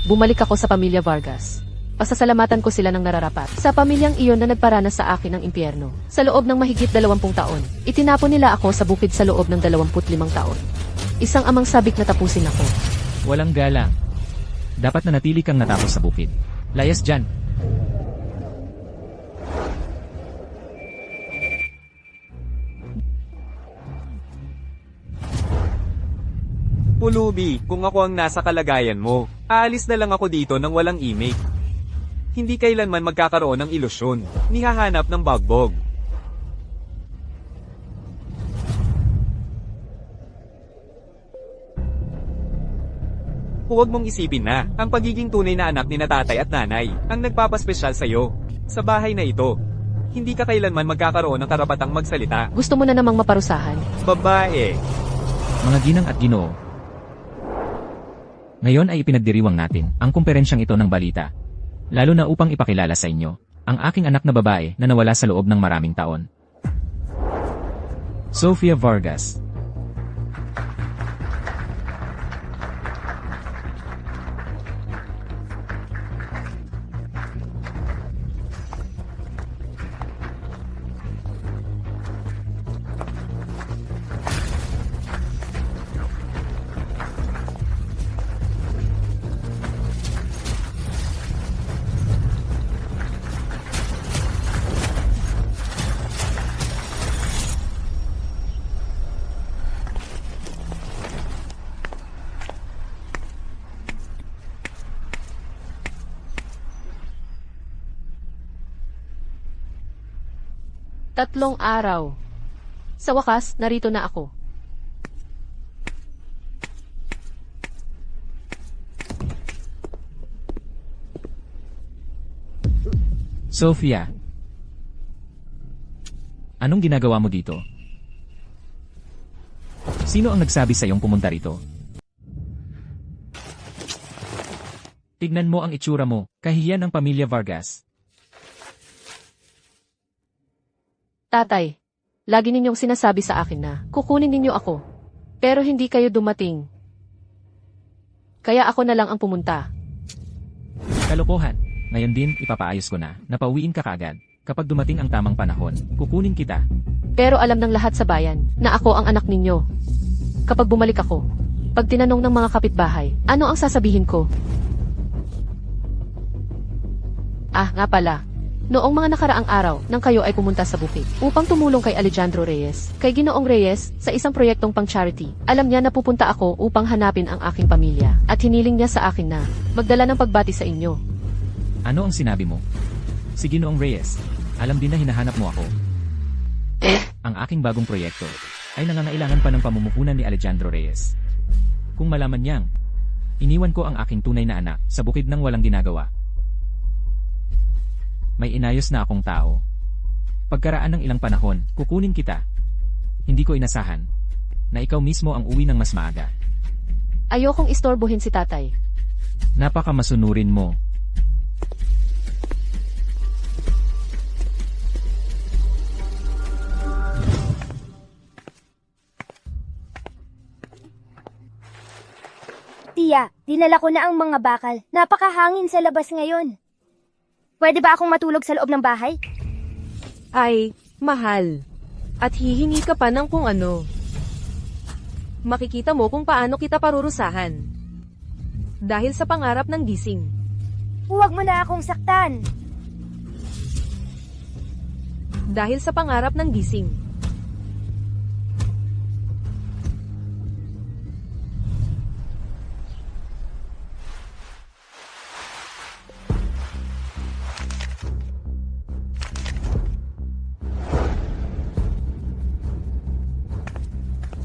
bumalik ako sa pamilya Vargas. Pasasalamatan ko sila ng nararapat. Sa pamilyang iyon na nagparanas sa akin ng impyerno. Sa loob ng mahigit 20 taon, itinapon nila ako sa bukid sa loob ng 25 taon. Isang amang sabik na tapusin ako. Walang galang. Dapat nanatili kang natapos sa bukid. Layas dyan. Pulubi, kung ako ang nasa kalagayan mo, aalis na lang ako dito nang walang imik. Hindi kailanman magkakaroon ng ilusyon, ni hahanap ng bagbog. Huwag mong isipin na, ang pagiging tunay na anak ni na tatay at nanay, ang nagpapaspesyal sa'yo, sa bahay na ito. Hindi ka kailanman magkakaroon ng karapatang magsalita. Gusto mo na namang maparusahan? Babae. Mga ginang at ginoo. Ngayon ay ipinagdiriwang natin ang kumperensyang ito ng balita. Lalo na upang ipakilala sa inyo, ang aking anak na babae na nawala sa loob ng maraming taon. Sofia Vargas. Tatlong araw. Sa wakas, narito na ako. Sofia. Anong ginagawa mo dito? Sino ang nagsabi sa iyong pumunta rito? Tignan mo ang itsura mo, kahihiyan ng pamilya Vargas. Tatay, lagi ninyong sinasabi sa akin na kukunin ninyo ako. Pero hindi kayo dumating. Kaya ako na lang ang pumunta. Kalokohan. Ngayon din, ipapaayos ko na, napauwiin ka kagad. Kapag dumating ang tamang panahon, kukunin kita. Pero alam ng lahat sa bayan na ako ang anak ninyo. Kapag bumalik ako, pag tinanong ng mga kapitbahay, ano ang sasabihin ko? Ah, nga pala. Noong mga nakaraang araw, nang kayo ay pumunta sa bukid upang tumulong kay Alejandro Reyes, kay Ginoong Reyes, sa isang proyektong pang-charity, alam niya na pupunta ako upang hanapin ang aking pamilya, at hiniling niya sa akin na magdala ng pagbati sa inyo. Ano ang sinabi mo? Si Ginoong Reyes, alam din na hinahanap mo ako. Ang aking bagong proyekto ay nangangailangan pa ng pamumuhunan ni Alejandro Reyes. Kung malaman niyang, iniwan ko ang aking tunay na anak sa bukid ng walang ginagawa. May inayos na akong tao. Pagkaraan ng ilang panahon, kukunin kita. Hindi ko inasahan na ikaw mismo ang uwi ng mas maaga. Ayokong istorbohin si tatay. Napakamasunurin mo. Tia, dinala ko na ang mga bakal. Napakahangin sa labas ngayon. Pwede ba akong matulog sa loob ng bahay? Ay, mahal. At hihingi ka pa ng kung ano. Makikita mo kung paano kita parurusahan. Dahil sa pangarap ng gising. Huwag mo na akong saktan. Dahil sa pangarap ng gising.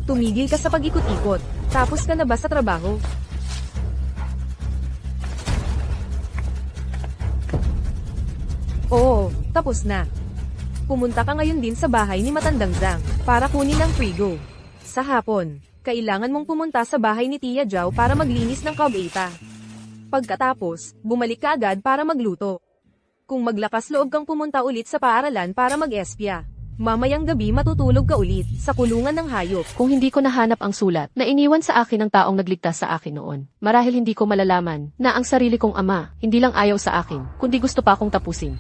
Tumigil ka sa pag-ikot-ikot. Tapos ka na ba sa trabaho? Oo, tapos na. Pumunta ka ngayon din sa bahay ni Matandang Zhang para kunin ang frigo. Sa hapon, kailangan mong pumunta sa bahay ni Tia Zhao para maglinis ng kabeta. Pagkatapos, bumalik ka agad para magluto. Kung maglakas loob kang pumunta ulit sa paaralan para mag-espya. Mamayang gabi matutulog ka ulit sa kulungan ng hayop. Kung hindi ko nahanap ang sulat na iniwan sa akin ng taong nagligtas sa akin noon, marahil hindi ko malalaman na ang sarili kong ama, hindi lang ayaw sa akin, kundi gusto pa akong tapusin.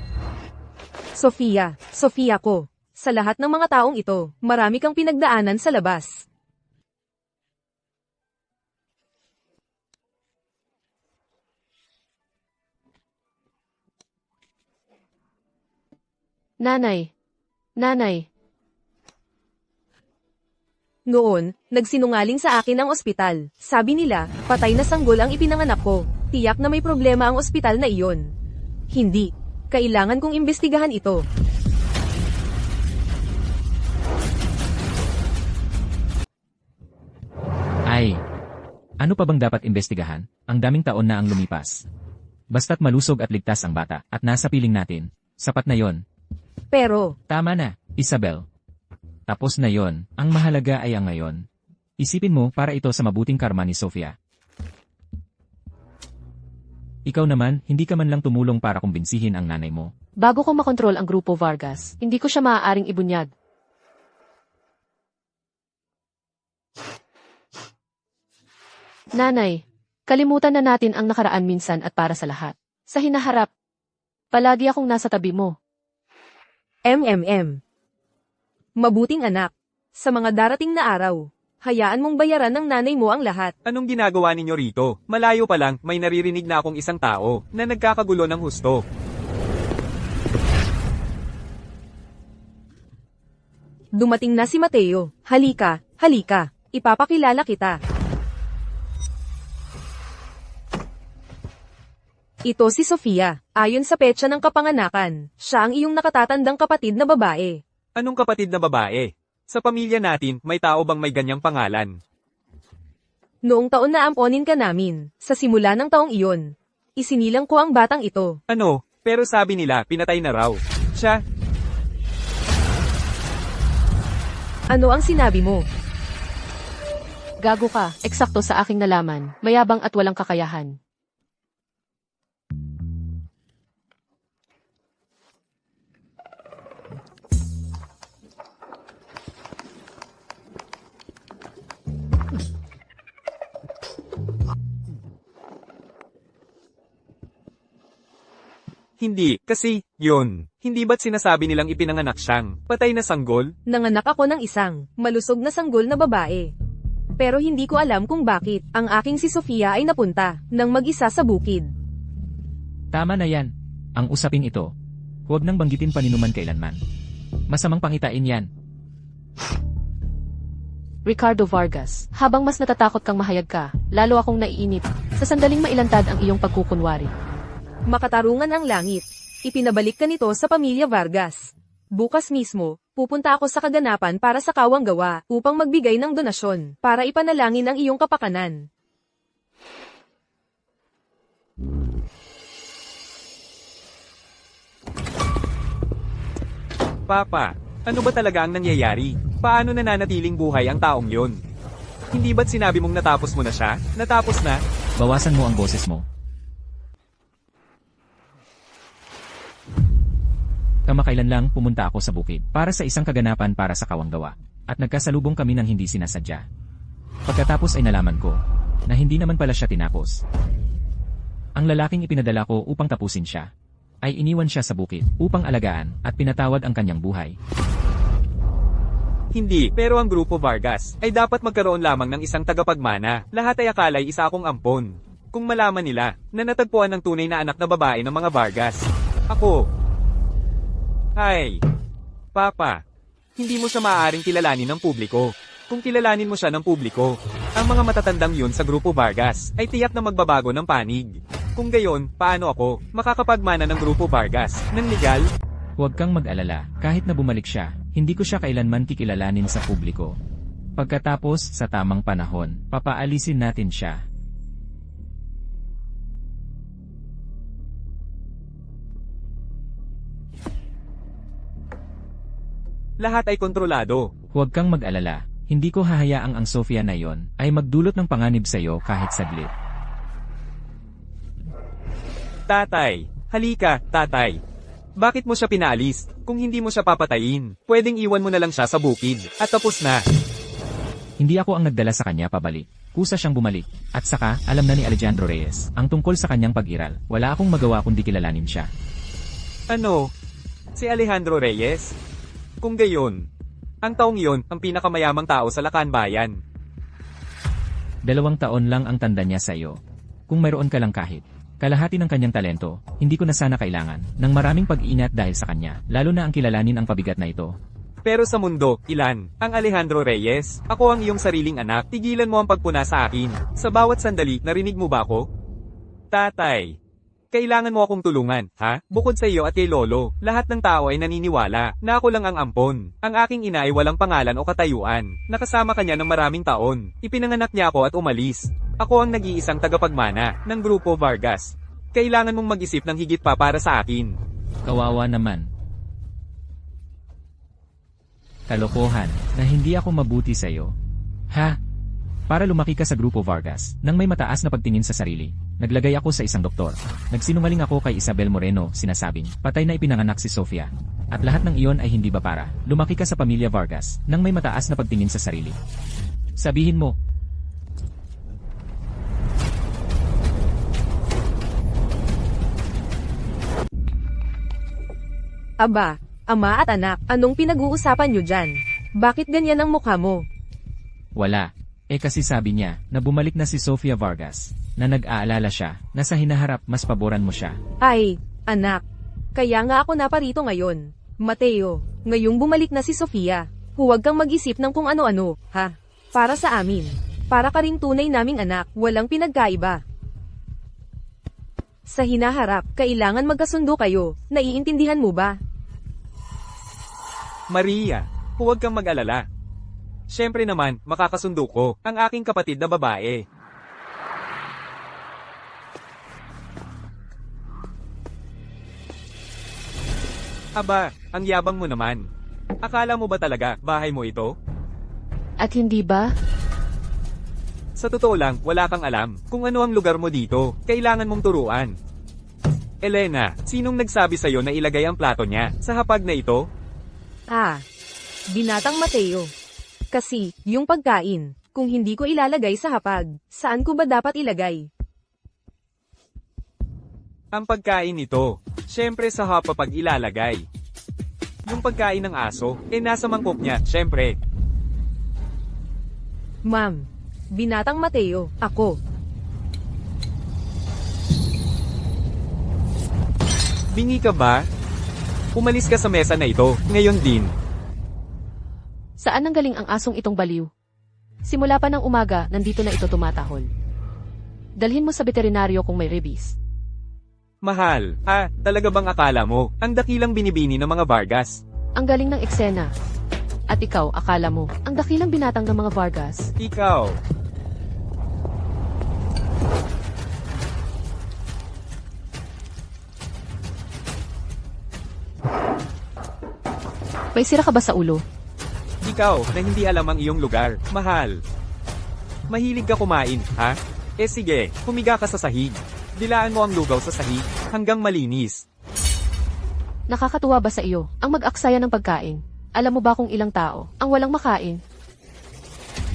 Sofia, Sofia ko. Sa lahat ng mga taong ito, marami kang pinagdaanan sa labas. Nanay. Nanay. Noon, nagsinungaling sa akin ang ospital. Sabi nila, patay na sanggol ang ipinanganak ko. Tiyak na may problema ang ospital na iyon. Hindi. Kailangan kong imbestigahan ito. Ay, ano pa bang dapat imbestigahan? Ang daming taon na ang lumipas. Basta't malusog at ligtas ang bata at nasa piling natin, sapat na yon. Pero, Tama na, Isabel. Tapos na yon, ang mahalaga ay ang ngayon. Isipin mo para ito sa mabuting karma ni Sofia. Ikaw naman, hindi ka man lang tumulong para kumbinsihin ang nanay mo. Bago ko makontrol ang Grupo Vargas, hindi ko siya maaaring ibunyag. Nanay, kalimutan na natin ang nakaraan minsan at para sa lahat. Sa hinaharap, palagi akong nasa tabi mo. Mabuting anak. Sa mga darating na araw, hayaan mong bayaran ng nanay mo ang lahat. Anong ginagawa ninyo rito? Malayo pa lang, may naririnig na akong isang tao na nagkakagulo ng husto. Dumating na si Mateo. Halika, halika. Ipapakilala kita. Ito si Sofia. Ayon sa petsa ng kapanganakan, siya ang iyong nakatatandang kapatid na babae. Anong kapatid na babae? Sa pamilya natin, may tao bang may ganyang pangalan? Noong taon na amponin ka namin, sa simula ng taong iyon, isinilang ko ang batang ito. Ano? Pero sabi nila, pinatay na raw. Siya, Ano ang sinabi mo? Gago ka, eksakto sa aking nalaman, mayabang at walang kakayahan. hindi, kasi, yun. Hindi ba't sinasabi nilang ipinanganak siyang patay na sanggol? Nanganak ako ng isang malusog na sanggol na babae. Pero hindi ko alam kung bakit ang aking si Sofia ay napunta ng mag-isa sa bukid. Tama na yan. Ang usaping ito. Huwag nang banggitin paninuman kailanman. Masamang pangitain yan. Ricardo Vargas, habang mas natatakot kang mahayag ka, lalo akong naiinip. Sa sandaling mailantad ang iyong pagkukunwari. Makatarungan ang langit. Ipinabalik ka nito sa pamilya Vargas. Bukas mismo, pupunta ako sa kaganapan para sa kawang gawa upang magbigay ng donasyon para ipanalangin ang iyong kapakanan. Papa, ano ba talaga ang nangyayari? Paano nananatiling buhay ang taong yon? Hindi ba't sinabi mong natapos mo na siya? Natapos na? Bawasan mo ang boses mo. Kamakailan lang pumunta ako sa bukid para sa isang kaganapan para sa kawang gawa. At nagkasalubong kami ng hindi sinasadya. Pagkatapos ay nalaman ko na hindi naman pala siya tinapos. Ang lalaking ipinadala ko upang tapusin siya ay iniwan siya sa bukid upang alagaan at pinatawad ang kanyang buhay. Hindi, pero ang Grupo Vargas ay dapat magkaroon lamang ng isang tagapagmana. Lahat ay akalay isa akong ampon. Kung malaman nila na natagpuan ng tunay na anak na babae ng mga Vargas. Ako. Hay. Papa. Hindi mo siya maaaring kilalanin ng publiko. Kung kilalanin mo siya ng publiko, ang mga matatandang yun sa Grupo Vargas ay tiyak na magbabago ng panig. Kung gayon, paano ako makakapagmana ng Grupo Vargas ng legal? Huwag kang mag-alala, kahit na bumalik siya, hindi ko siya kailanman kikilalanin sa publiko. Pagkatapos, sa tamang panahon, papaalisin natin siya. Lahat ay kontrolado. Huwag kang mag-alala, hindi ko hahayaang ang Sofia na yon ay magdulot ng panganib sa'yo kahit saglit. Tatay, halika, tatay. Bakit mo siya pinaalis? Kung hindi mo siya papatayin, pwedeng iwan mo na lang siya sa bukid, at tapos na. Hindi ako ang nagdala sa kanya pabalik. Kusa siyang bumalik. At saka, alam na ni Alejandro Reyes, ang tungkol sa kanyang pag-iral. Wala akong magawa kundi kilalanin siya. Ano? Si Alejandro Reyes? Kung gayon, ang taong yon ang pinakamayamang tao sa Lacan Bayan. 2 taon lang ang tanda niya sa iyo. Kung mayroon ka lang kahit kalahati ng kanyang talento, hindi ko na sana kailangan ng maraming pag-iingat dahil sa kanya, lalo na ang kilalanin ang pabigat na ito. Pero sa mundo, ilan? Ang Alejandro Reyes? Ako ang iyong sariling anak. Tigilan mo ang pagpuna sa akin. Sa bawat sandali, narinig mo ba ako? Tatay. Kailangan mo akong tulungan, ha? Bukod sa iyo at kay Lolo, lahat ng tao ay naniniwala na ako lang ang ampon. Ang aking ina ay walang pangalan o katayuan. Nakasama kanya ng maraming taon. Ipinanganak niya ako at umalis. Ako ang nag-iisang tagapagmana ng Grupo Vargas. Kailangan mong mag-isip ng higit pa para sa akin. Kawawa naman. Kalokohan, na hindi ako mabuti sa iyo. Ha? Para lumaki ka sa Grupo Vargas, nang may mataas na pagtingin sa sarili. Naglagay ako sa isang doktor. Nagsinungaling ako kay Isabel Moreno, sinasabing, patay na ipinanganak si Sofia. At lahat ng iyon ay hindi ba para lumaki ka sa pamilya Vargas, nang may mataas na pagtingin sa sarili. Sabihin mo. Aba, ama at anak, anong pinag-uusapan nyo dyan? Bakit ganyan ang mukha mo? Wala. Kasi sabi niya, na bumalik na si Sofia Vargas, na nag-aalala siya, na sa hinaharap mas paboran mo siya. Ay, anak. Kaya nga ako naparito ngayon. Mateo, ngayong bumalik na si Sofia, huwag kang mag-isip ng kung ano-ano, ha? Para sa amin. Para ka ring tunay naming anak, walang pinagkaiba. Sa hinaharap, kailangan magkasundo kayo. Naiintindihan mo ba? Maria, huwag kang mag-alala. Siyempre naman, makakasundo ko, ang aking kapatid na babae. Aba, ang yabang mo naman. Akala mo ba talaga, bahay mo ito? At hindi ba? Sa totoo lang, wala kang alam kung ano ang lugar mo dito. Kailangan mong turuan. Elena, sinong nagsabi sa'yo na ilagay ang plato niya sa hapag na ito? Binatang Mateo. Kasi, yung pagkain, kung hindi ko ilalagay sa hapag, saan ko ba dapat ilagay? Ang pagkain nito, syempre sa hapag ilalagay. Yung pagkain ng aso, nasa mangkok niya, syempre. Ma'am, binatang Mateo, ako. Bingi ka ba? Umalis ka sa mesa na ito, ngayon din. Saan nanggaling ang asong itong baliw? Simula pa ng umaga, nandito na ito tumatahol. Dalhin mo sa veterinaryo kung may rabies. Mahal, talaga bang akala mo, ang dakilang binibini ng mga Vargas? Ang galing ng eksena. At ikaw, akala mo, ang dakilang binatang ng mga Vargas. Ikaw. May sira ka ba sa ulo? Ikaw, na hindi alam ang iyong lugar, mahal. Mahilig ka kumain, ha? Sige, humiga ka sa sahig. Dilaan mo ang lugaw sa sahig, hanggang malinis. Nakakatuwa ba sa iyo, ang mag-aksaya ng pagkain? Alam mo ba kung ilang tao, ang walang makain?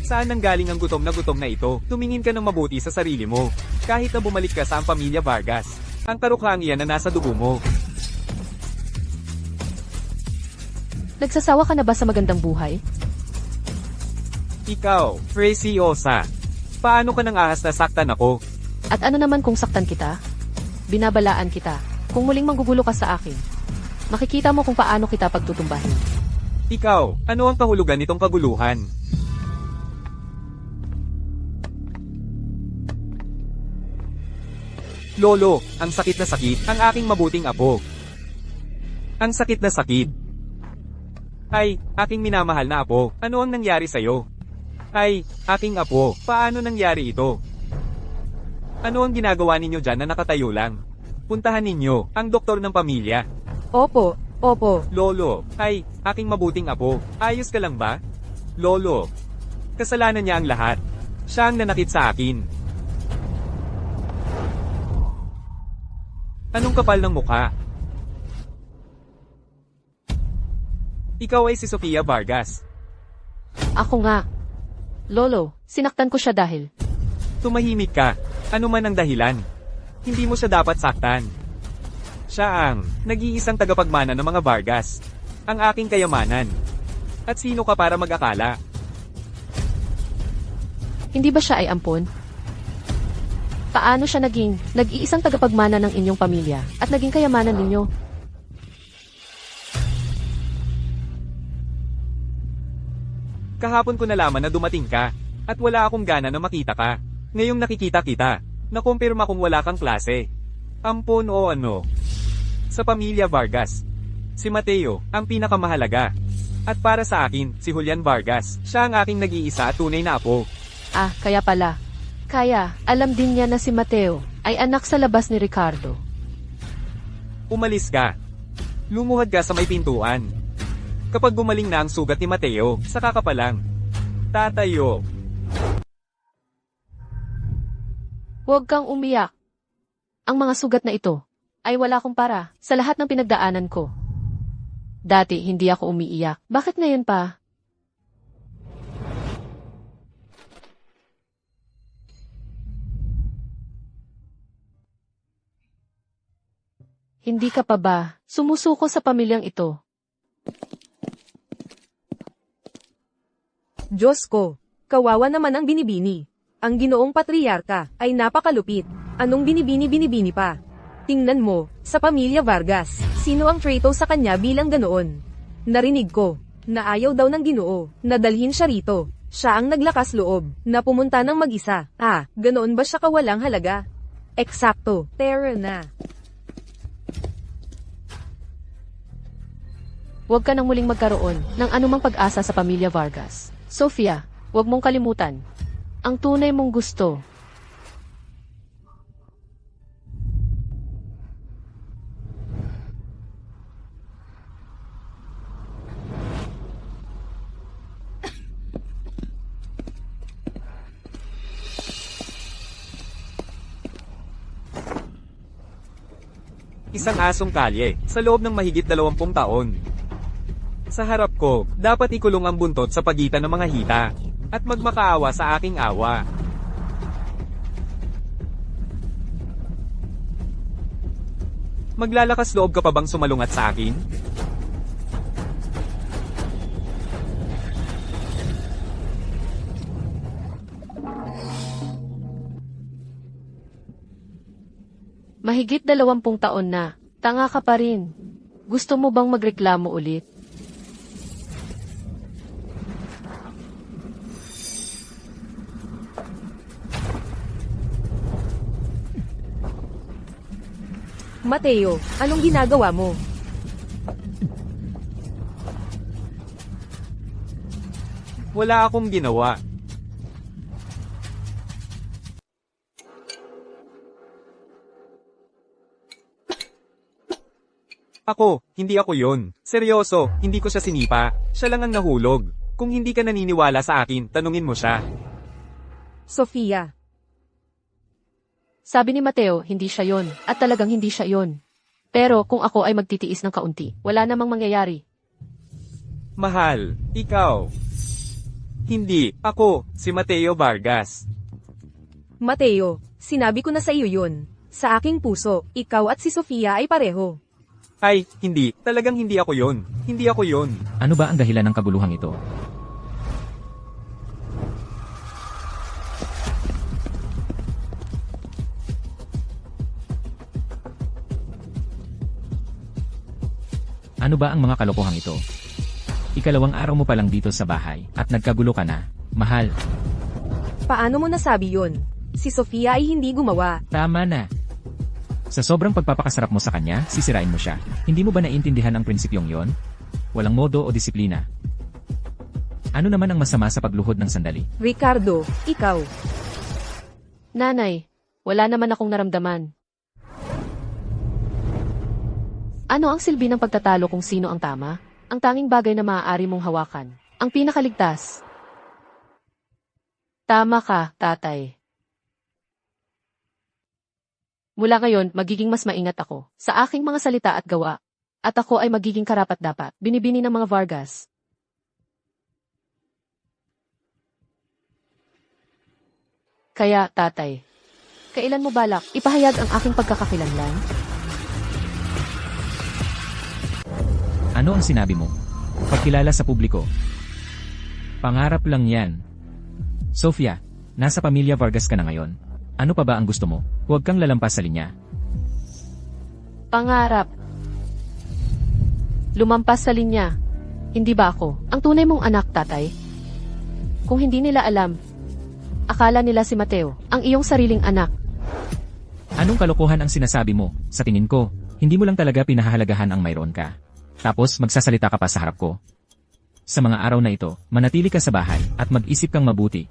Saan nanggaling ang gutom na ito? Tumingin ka ng mabuti sa sarili mo. Kahit na bumalik ka sa ang pamilya Vargas, ang karukhang iyan na nasa dugo mo. Nagsasawa ka na ba sa magandang buhay? Ikaw, Preciosa. Paano ka nang ahas na saktan ako? At ano naman kung saktan kita? Binabalaan kita. Kung muling manggugulo ka sa akin, makikita mo kung paano kita pagtutumbahin. Ikaw, ano ang kahulugan nitong kaguluhan? Lolo, ang sakit na sakit, ang aking mabuting apo. Ang sakit na sakit. Ay, aking minamahal na apo, ano ang nangyari sa'yo? Ay, aking apo, paano nangyari ito? Ano ang ginagawa ninyo dyan na nakatayo lang? Puntahan ninyo, ang doktor ng pamilya. Opo. Lolo, ay, aking mabuting apo, ayos ka lang ba? Lolo, kasalanan niya ang lahat. Siya ang nanakit sa akin. Anong kapal ng mukha? Ikaw ay si Sofia Vargas. Ako nga. Lolo, sinaktan ko siya dahil. Tumahimik ka. Ano man ang dahilan. Hindi mo siya dapat saktan. Siya ang nag-iisang tagapagmana ng mga Vargas. Ang aking kayamanan. At sino ka para mag-akala? Hindi ba siya ay ampon? Paano siya naging nag-iisang tagapagmana ng inyong pamilya at naging kayamanan ninyo? Kahapon ko nalaman na dumating ka. At wala akong gana na makita ka. Ngayong nakikita kita. Nakumpirma kung wala kang klase. Ampon o ano. Sa pamilya Vargas. Si Mateo, ang pinakamahalaga. At para sa akin, si Julian Vargas. Siya ang aking nag-iisa at tunay na apo. Ah, kaya pala. Kaya, alam din niya na si Mateo ay anak sa labas ni Ricardo. Umalis ka. Lumuhad ka sa may pintuan. Kapag gumaling na ang sugat ni Mateo, saka ka pa lang. Tatayo. Huwag kang umiyak. Ang mga sugat na ito ay wala kong para sa lahat ng pinagdaanan ko. Dati hindi ako umiiyak. Bakit ngayon pa? Hindi ka pa ba sumusuko sa pamilyang ito? Diyos ko, kawawa naman ang binibini. Ang ginoong patriarka ay napakalupit. Anong binibini-binibini pa? Tingnan mo, sa pamilya Vargas, sino ang traitor sa kanya bilang ganoon? Narinig ko, na ayaw daw ng Ginoo, na dalhin siya rito. Siya ang naglakas loob, na pumunta ng mag-isa. Ah, ganoon ba siya kawalang halaga? Eksakto, terror na. Huwag ka nang muling magkaroon ng anumang pag-asa sa pamilya Vargas. Sofia, huwag mong kalimutan. Ang tunay mong gusto. Isang asong kalye, sa loob ng mahigit 20 taon. Sa harap ko, dapat ikulong ang buntot sa pagitan ng mga hita, at magmakaawa sa aking awa. Maglalakas loob ka pa bang sumalungat sa akin? Mahigit 20 taon na. Tanga ka pa rin. Gusto mo bang magreklamo ulit? Mateo, anong ginagawa mo? Wala akong ginawa. Hindi ako yon. Seryoso, hindi ko siya sinipa. Siya lang ang nahulog. Kung hindi ka naniniwala sa akin, tanungin mo siya. Sofia, Sabi ni Mateo, hindi siya yon. At talagang hindi siya yon. Pero kung ako ay magtitiis ng kaunti, wala namang mangyayari. Mahal, ikaw. Hindi, ako, si Mateo Vargas. Mateo, sinabi ko na sa iyo yun. Sa aking puso, ikaw at si Sofia ay pareho. Ay, hindi, talagang hindi ako yon. Hindi ako yon. Ano ba ang dahilan ng kaguluhang ito? Ano ba ang mga kalokohang ito? Ikalawang araw mo pa lang dito sa bahay, at nagkagulo ka na. Mahal, Paano mo nasabi yun? Si Sofia ay hindi gumawa. tama na. Sa sobrang pagpapakasarap mo sa kanya, sisirain mo siya. Hindi mo ba naiintindihan ang prinsipyong yon? Walang modo o disiplina. Ano naman ang masama sa pagluhod ng sandali? Ricardo, ikaw. Nanay, wala naman akong naramdaman. Ano ang silbi ng pagtatalo kung sino ang tama? Ang tanging bagay na maaari mong hawakan. Ang pinakaligtas. Tama ka, tatay. Mula ngayon, magiging mas maingat ako sa aking mga salita at gawa. At ako ay magiging karapat-dapat. Binibini ng mga Vargas. Kaya, tatay, kailan mo balak ipahayag ang aking pagkakakilanlan? Ano ang sinabi mo? Pagkilala sa publiko. Pangarap lang yan. Sofia, nasa pamilya Vargas ka na ngayon. Ano pa ba ang gusto mo? Huwag kang lalampas sa linya. Pangarap. Lumampas sa linya. Hindi ba ako ang tunay mong anak, tatay? Kung hindi nila alam, akala nila si Mateo ang iyong sariling anak. Anong kalokohan ang sinasabi mo? Sa tingin ko, hindi mo lang talaga pinahahalagahan ang mayroon ka. Tapos magsasalita ka pa sa harap ko. Sa mga araw na ito, manatili ka sa bahay at mag-isip kang mabuti.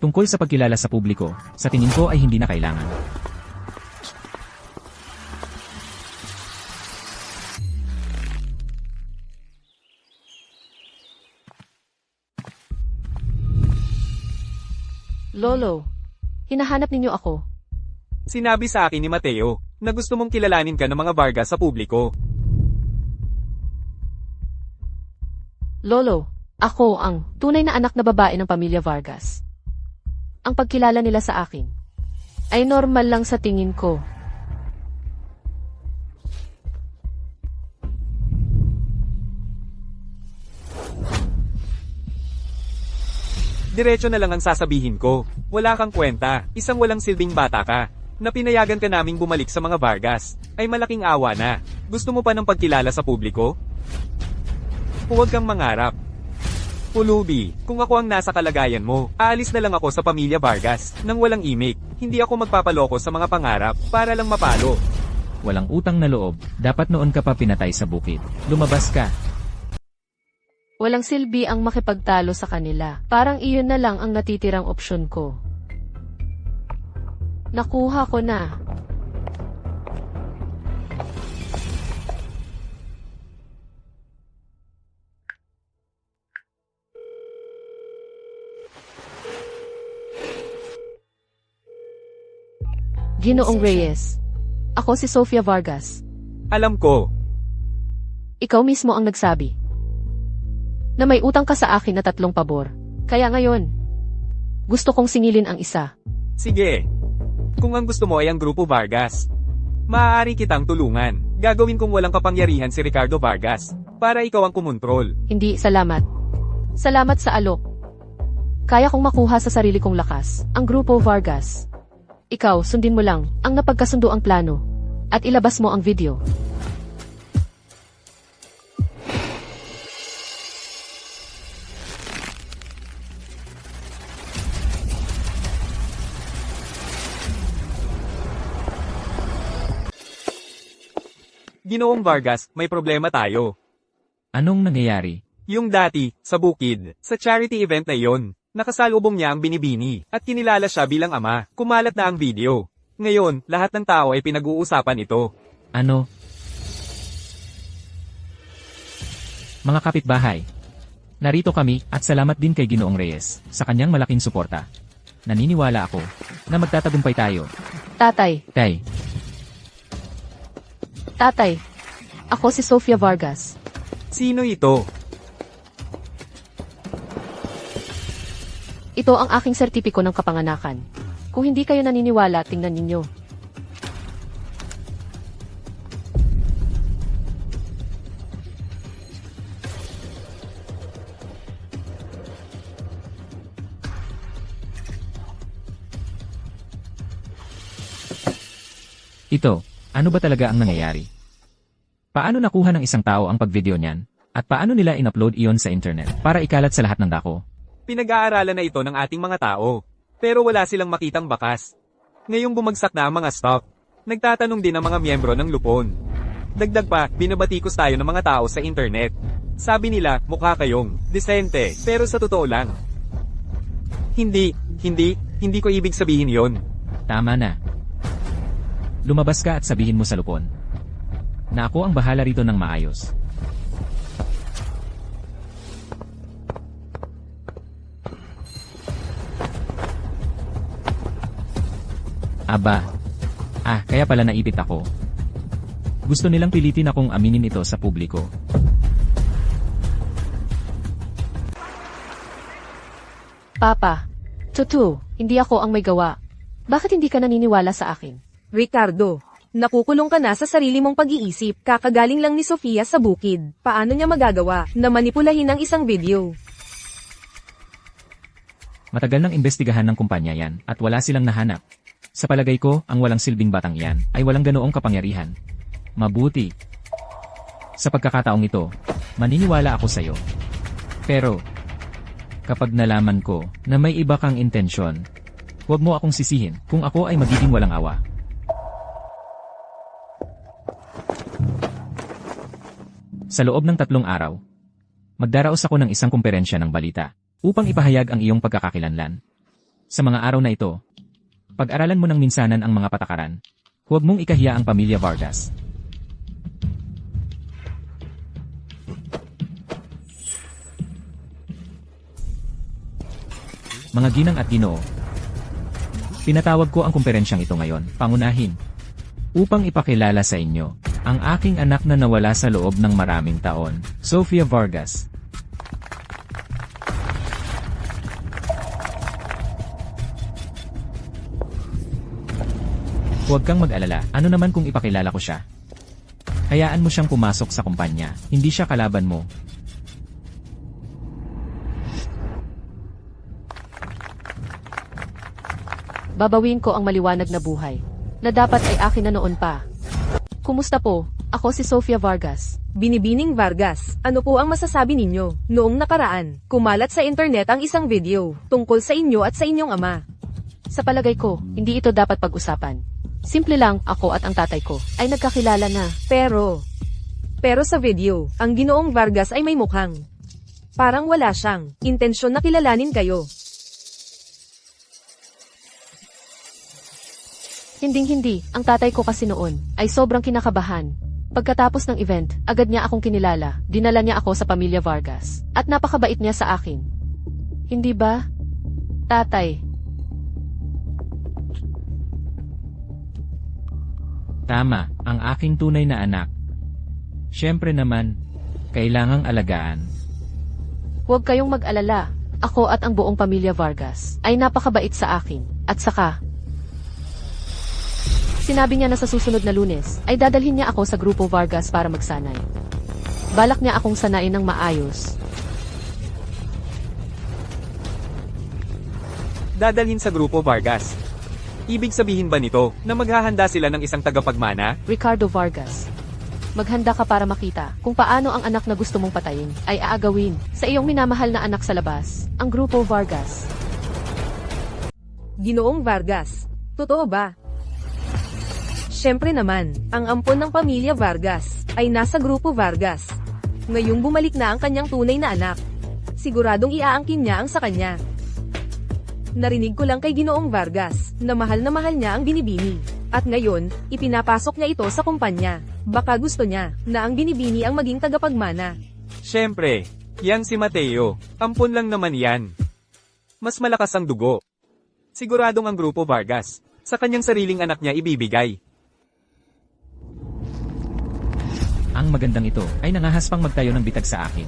Tungkol sa pagkilala sa publiko, sa tingin ko ay hindi na kailangan. Lolo, hinahanap ninyo ako. Sinabi sa akin ni Mateo na gusto mong kilalanin ka ng mga Vargas sa publiko. Lolo, ako ang tunay na anak na babae ng pamilya Vargas. Ang pagkilala nila sa akin ay normal lang sa tingin ko. Diretso na lang ang sasabihin ko. Wala kang kwenta, isang walang silbing bata ka. Na pinayagan ka naming bumalik sa mga Vargas, ay malaking awa na. Gusto mo pa ng pagkilala sa publiko? Huwag kang mangarap. Pulubi, kung ako ang nasa kalagayan mo, aalis na lang ako sa pamilya Vargas, nang walang imik. Hindi ako magpapaloko sa mga pangarap, para lang mapalo. Walang utang na loob, dapat noon ka pa pinatay sa bukid. Lumabas ka. Walang silbi ang makipagtalo sa kanila. Parang iyon na lang ang natitirang opsyon ko. Nakuha ko na. Ginoong Reyes. Ako si Sofia Vargas. Alam ko, Ikaw mismo ang nagsabi na may utang ka sa akin na 3 pabor. Kaya ngayon, gusto kong singilin ang isa. sige. Kung ang gusto mo ay ang Grupo Vargas, maaari kitang tulungan. Gagawin kong walang kapangyarihan si Ricardo Vargas, para ikaw ang kumontrol. Hindi, salamat. Salamat sa alok. Kaya kong makuha sa sarili kong lakas ang Grupo Vargas. Ikaw, sundin mo lang ang napagkasundo ang plano at ilabas mo ang video. Ginoong Vargas, may problema tayo. Anong nangyayari? Yung dati, sa bukid, sa charity event na iyon, nakasalubong niya ang binibini, at kinilala siya bilang ama. Kumalat na ang video. Ngayon, lahat ng tao ay pinag-uusapan ito. Ano? Mga kapitbahay, narito kami at salamat din kay Ginoong Reyes sa kanyang malaking suporta. Naniniwala ako na magtatagumpay tayo. Tatay, Tay, ako si Sofia Vargas. Sino ito? Ito ang aking sertipiko ng kapanganakan. Kung hindi kayo naniniwala, tingnan ninyo. ito, ano ba talaga ang nangyayari? Paano nakuha ng isang tao ang pagvideo niyan? At paano nila in-upload iyon sa internet para ikalat sa lahat ng dako? Pinag-aaralan na ito ng ating mga tao. Pero wala silang makitang bakas. Ngayong bumagsak na ang mga stock, nagtatanong din ang mga miyembro ng Lupon. Dagdag pa, binabatikos tayo ng mga tao sa internet. Sabi nila, mukha kayong disente, pero sa totoo lang. Hindi ko ibig sabihin yon. Tama na. Lumabas ka at sabihin mo sa Lupon na ako ang bahala rito ng maayos. Aba. Kaya pala naipit ako. Gusto nilang pilitin akong aminin ito sa publiko. Papa. Tutu, hindi ako ang may gawa. Bakit hindi ka naniniwala sa akin? Ricardo, nakukulong ka na sa sarili mong pag-iisip. Kakagaling lang ni Sofia sa bukid. Paano niya magagawa na manipulahin ang isang video? Matagal nang imbestigahan ng kumpanya yan at wala silang nahanap. Sa palagay ko, ang walang silbing batang yan ay walang ganoong kapangyarihan. Mabuti. Sa pagkakataong ito, maniniwala ako sa'yo. Pero, kapag nalaman ko na may iba kang intensyon, huwag mo akong sisihin kung ako ay magiging walang awa. Sa loob ng 3 araw, magdaraos ako ng isang kumperensya ng balita upang ipahayag ang iyong pagkakakilanlan. Sa mga araw na ito, pag-aralan mo ng minsanan ang mga patakaran. Huwag mong ikahiya ang pamilya Vargas. Mga ginang at ginoo, pinatawag ko ang kumperensyang ito ngayon, pangunahin, upang ipakilala sa inyo ang aking anak na nawala sa loob ng maraming taon, Sofia Vargas. Huwag kang mag-alala, ano naman kung ipakilala ko siya? Hayaan mo siyang pumasok sa kumpanya, hindi siya kalaban mo. Babawin ko ang maliwanag na buhay, na dapat ay akin na noon pa. Kumusta po? Ako si Sofia Vargas. Binibining Vargas, ano po ang masasabi ninyo? Noong nakaraan, kumalat sa internet ang isang video tungkol sa inyo at sa inyong ama. Sa palagay ko, hindi ito dapat pag-usapan. Simple lang, ako at ang tatay ko ay nagkakilala na. Pero sa video, ang Ginoong Vargas ay may mukhang parang wala siyang intensyon na kilalanin kayo. Hinding-hindi, ang tatay ko kasi noon ay sobrang kinakabahan. Pagkatapos ng event, agad niya akong kinilala, dinala niya ako sa pamilya Vargas, at napakabait niya sa akin. Hindi ba, tatay? Tama, ang aking tunay na anak. Siyempre naman, kailangang alagaan. Huwag kayong mag-alala, ako at ang buong pamilya Vargas ay napakabait sa akin, at saka, sinabi niya na sa susunod na Lunes ay dadalhin niya ako sa Grupo Vargas para magsanay. Balak niya akong sanayin ng maayos. Dadalhin sa Grupo Vargas. Ibig sabihin ba nito na maghahanda sila ng isang tagapagmana? Ricardo Vargas, maghanda ka para makita kung paano ang anak na gusto mong patayin ay aagawin sa iyong minamahal na anak sa labas, ang Grupo Vargas. Ginoong Vargas, totoo ba? Siyempre naman, ang ampon ng pamilya Vargas ay nasa Grupo Vargas. Ngayong bumalik na ang kanyang tunay na anak, siguradong iaangkin niya ang sa kanya. Narinig ko lang kay Ginoong Vargas na mahal niya ang binibini. At ngayon, ipinapasok niya ito sa kumpanya. Baka gusto niya na ang binibini ang maging tagapagmana. Siyempre, yang si Mateo. Ampon lang naman yan. Mas malakas ang dugo. Siguradong ang Grupo Vargas sa kanyang sariling anak niya ibibigay. Ang magandang ito ay nangahaspang magtayo ng bitag sa akin.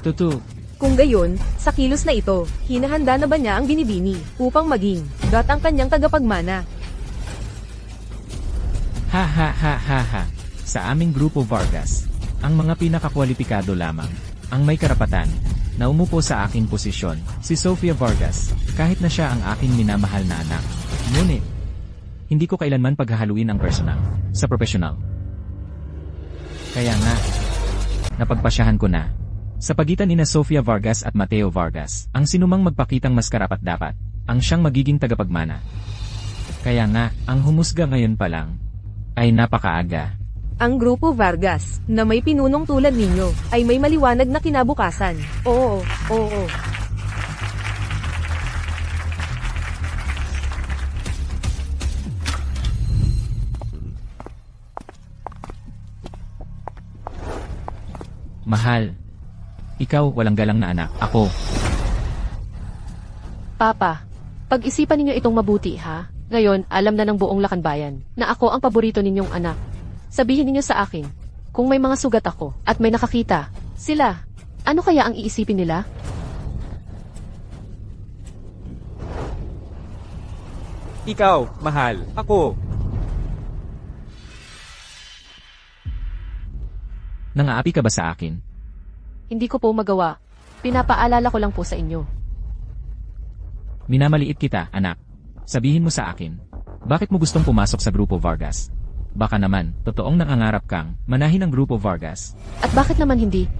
Tutu, Kung gayon, sa kilos na ito, hinahanda na ba niya ang binibini upang maging ang kanyang tagapagmana? ha ha ha ha ha. Sa aming Grupo Vargas, ang mga pinakakwalipikado lamang ang may karapatan na umupo sa aking posisyon, si Sofia Vargas, kahit na siya ang aking minamahal na anak. Ngunit, hindi ko kailanman paghahaluin ang personal sa profesional. Kaya nga, napagpasyahan ko na, sa pagitan nina Sofia Vargas at Mateo Vargas, ang sinumang magpakitang mas karapat-dapat, ang siyang magiging tagapagmana. Kaya nga, ang humusga ngayon pa lang, ay napakaaga. Ang Grupo Vargas, na may pinunong tulad ninyo, ay may maliwanag na kinabukasan. Oo. Mahal, ikaw walang galang na anak, ako. Papa, pag-isipan ninyo itong mabuti ha. Ngayon, alam na ng buong Lacanbayan na ako ang paborito ninyong anak. Sabihin ninyo sa akin, kung may mga sugat ako at may nakakita, sila, ano kaya ang iisipin nila? Ikaw, mahal, ako. Nangaapi ka ba sa akin? Hindi ko po magawa. Pinapaalala ko lang po sa inyo. Minamaliit kita, anak. Sabihin mo sa akin, bakit mo gustong pumasok sa Grupo Vargas? Baka naman, totoong nangangarap kang manahin ang Grupo Vargas. At bakit naman hindi?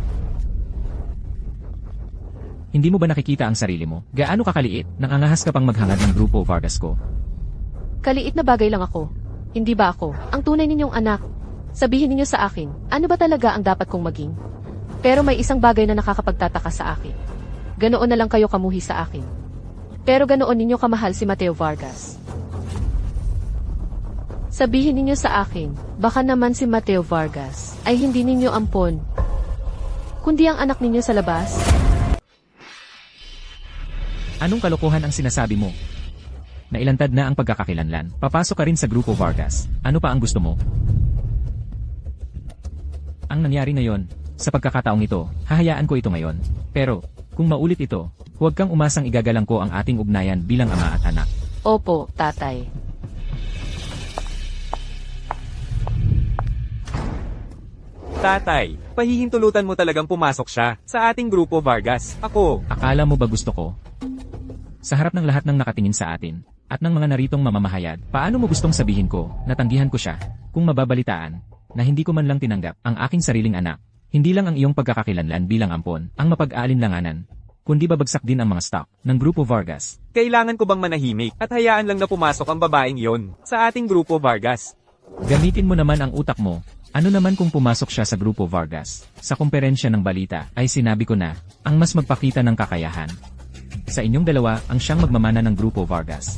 Hindi mo ba nakikita ang sarili mo? Gaano kakaliit, nangangahas ka pang maghangad ng Grupo Vargas ko? Kaliit na bagay lang ako. Hindi ba ako ang tunay ninyong anak? Sabihin ninyo sa akin, ano ba talaga ang dapat kong maging? Pero may isang bagay na nakakapagtataka sa akin. Ganoon na lang kayo kamuhi sa akin. Pero ganoon ninyo kamahal si Mateo Vargas. Sabihin ninyo sa akin, baka naman si Mateo Vargas ay hindi ninyo ampon, kundi ang anak ninyo sa labas. Anong kalokohan ang sinasabi mo? Nailantad na ang pagkakakilanlan. Papasok ka rin sa Grupo Vargas. Ano pa ang gusto mo? Ang nangyari ngayon, sa pagkakataong ito, hahayaan ko ito ngayon. Pero, kung maulit ito, huwag kang umasang igagalang ko ang ating ugnayan bilang ama at anak. Opo, tatay. Tatay, pahihintulutan mo talagang pumasok siya sa ating Grupo Vargas. Ako. Akala mo ba gusto ko? Sa harap ng lahat ng nakatingin sa atin, at ng mga naritong mamamahayag, paano mo gustong sabihin ko, natanggihan ko siya, kung mababalitaan, na hindi ko man lang tinanggap ang aking sariling anak? Hindi lang ang iyong pagkakakilanlan bilang ampon, ang mapag-aalinlanganan, kundi babagsak din ang mga stock ng Grupo Vargas. Kailangan ko bang manahimik at hayaan lang na pumasok ang babaeng yon sa ating Grupo Vargas? Gamitin mo naman ang utak mo. Ano naman kung pumasok siya sa Grupo Vargas? Sa komperensya ng balita ay sinabi ko na, ang mas magpakita ng kakayahan. Sa inyong dalawa ang siyang magmamana ng Grupo Vargas.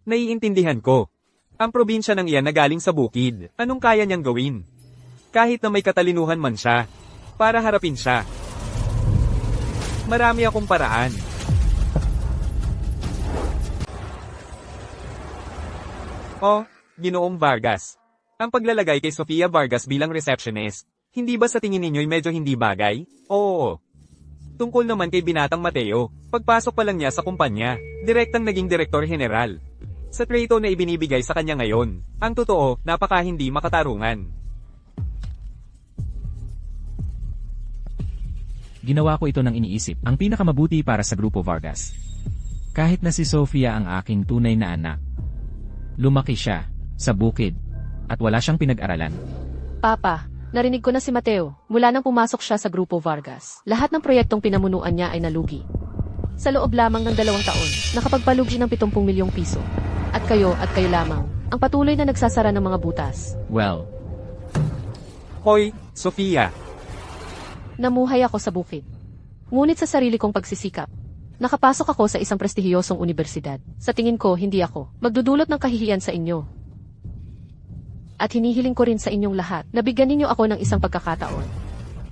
Naiintindihan ko. Ang probinsya ng iyan na galing sa bukid, anong kaya niyang gawin? Kahit na may katalinuhan man siya, para harapin siya. Marami akong paraan. Oh, Ginoong Vargas. Ang paglalagay kay Sofia Vargas bilang receptionist, hindi ba sa tingin ninyo'y medyo hindi bagay? Oo. Tungkol naman kay Binatang Mateo, pagpasok pa lang niya sa kumpanya, direktang naging direktor general. Sa treto na ibinibigay sa kanya ngayon, ang totoo, napaka hindi makatarungan. Ginawa ko ito ng iniisip, ang pinakamabuti para sa Grupo Vargas. Kahit na si Sofia ang aking tunay na anak. Lumaki siya, sa bukid, at wala siyang pinag-aralan. Papa, narinig ko na si Mateo, mula nang pumasok siya sa Grupo Vargas. Lahat ng proyektong pinamunuan niya ay nalugi. Sa loob lamang ng 2 taon, nakapagpalugi ng 70 milyong piso. At kayo lamang, ang patuloy na nagsasara ng mga butas. Well, Hoy, Sofia. Namuhay ako sa bukid. Ngunit sa sarili kong pagsisikap, nakapasok ako sa isang prestihiyosong universidad. Sa tingin ko, hindi ako magdudulot ng kahihiyan sa inyo. At hinihiling ko rin sa inyong lahat na bigyan ninyo ako ng isang pagkakataon.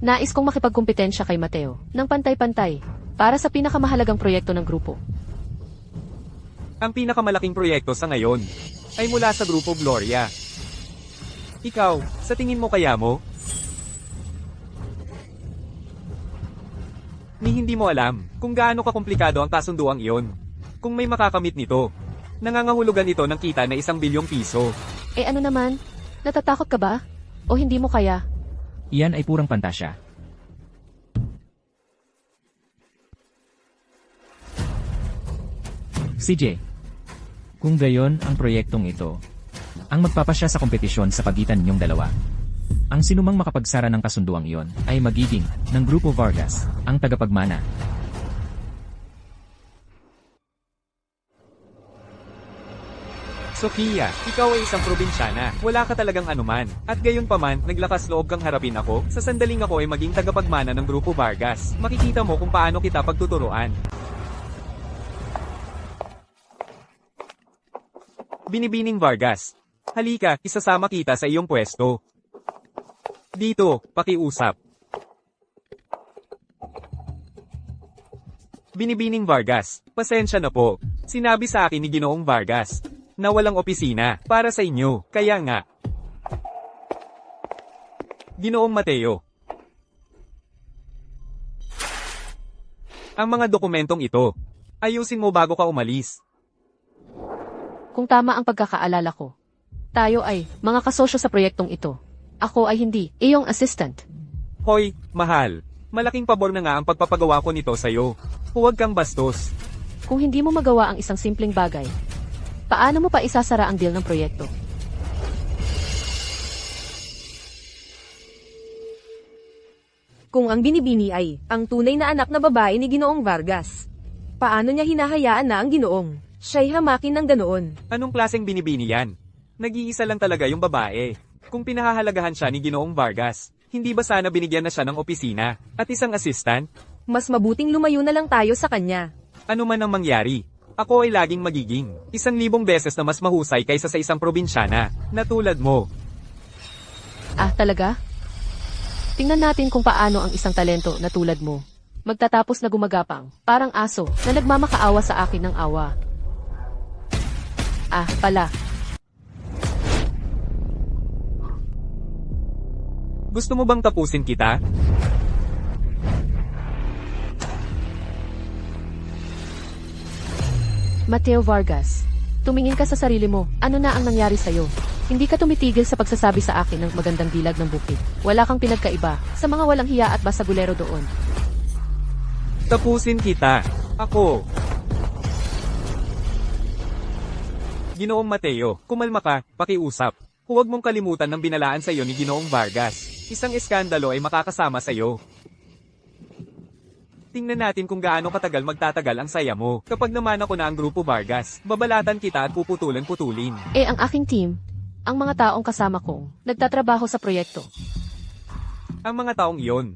Nais kong makipagkumpetensya kay Mateo ng pantay-pantay para sa pinakamahalagang proyekto ng grupo. Ang pinakamalaking proyekto sa ngayon ay mula sa Grupo Gloria. Ikaw, sa tingin mo kaya mo? Ni hindi mo alam kung gaano kakomplikado ang kasunduang iyon. Kung may makakamit nito, nangangahulugan ito ng kita na 1 bilyong piso. Eh ano naman? Natatakot ka ba? O hindi mo kaya? iyan ay purang pantasya. CJ, kung gayon ang proyektong ito, ang magpapasya sa kompetisyon sa pagitan ninyong dalawa. Ang sinumang makapagsara ng kasunduang iyon ay magiging ng Grupo Vargas, ang tagapagmana. Sofia, ikaw ay isang probinsyana. Wala ka talagang anuman. At gayon pa man, naglakas loob kang harapin ako. Sa sandaling ako ay maging tagapagmana ng Grupo Vargas. Makikita mo kung paano kita pagtuturuan. Binibining Vargas. Halika, isasama kita sa iyong pwesto. Dito, pakiusap. Binibining Vargas, pasensya na po. Sinabi sa akin ni Ginoong Vargas na walang opisina para sa inyo. Kaya nga. Ginoong Mateo. Ang mga dokumentong ito, ayusin mo bago ka umalis. Kung tama ang pagkakaalala ko, tayo ay mga kasosyo sa proyektong ito. Ako ay hindi, iyong assistant. Hoy, mahal. Malaking pabor na nga ang pagpapagawa ko nito sa'yo. Huwag kang bastos. Kung hindi mo magawa ang isang simpleng bagay, paano mo pa isasara ang deal ng proyekto? Kung ang binibini ay ang tunay na anak na babae ni Ginoong Vargas, paano niya hinahayaan na ang Ginoong siya'y hamakin ng ganoon? Anong klaseng binibini yan? Nag-iisa lang talaga yung babae. Kung pinahahalagahan siya ni Ginoong Vargas, hindi ba sana binigyan na siya ng opisina at isang assistant? Mas mabuting lumayo na lang tayo sa kanya. Ano man ang mangyari, ako ay laging magiging 1,000 beses na mas mahusay kaysa sa isang probinsyana na tulad mo. Ah, talaga? Tingnan natin kung paano ang isang talento na tulad mo magtatapos na gumagapang, parang aso na nagmamakaawa sa akin ng awa. Ah, pala. Gusto mo bang tapusin kita? Mateo Vargas, tumingin ka sa sarili mo. Ano na ang nangyari sa'yo? Hindi ka tumitigil sa pagsasabi sa akin ng magandang dilag ng bukid. Wala kang pinagkaiba sa mga walang hiya at basagulero doon. Tapusin kita. Ako. Ginoong Mateo, kumalma ka, pakiusap. Huwag mong kalimutan ng binalaan sa iyo ni Ginoong Vargas. Isang eskandalo ay makakasama sa iyo. Tingnan natin kung gaano katagal magtatagal ang saya mo. Kapag naman ako na ang Grupo Vargas, babalatan kita at puputulin-putulin. Eh ang aking team, ang mga taong kasama kong nagtatrabaho sa proyekto. Ang mga taong iyon.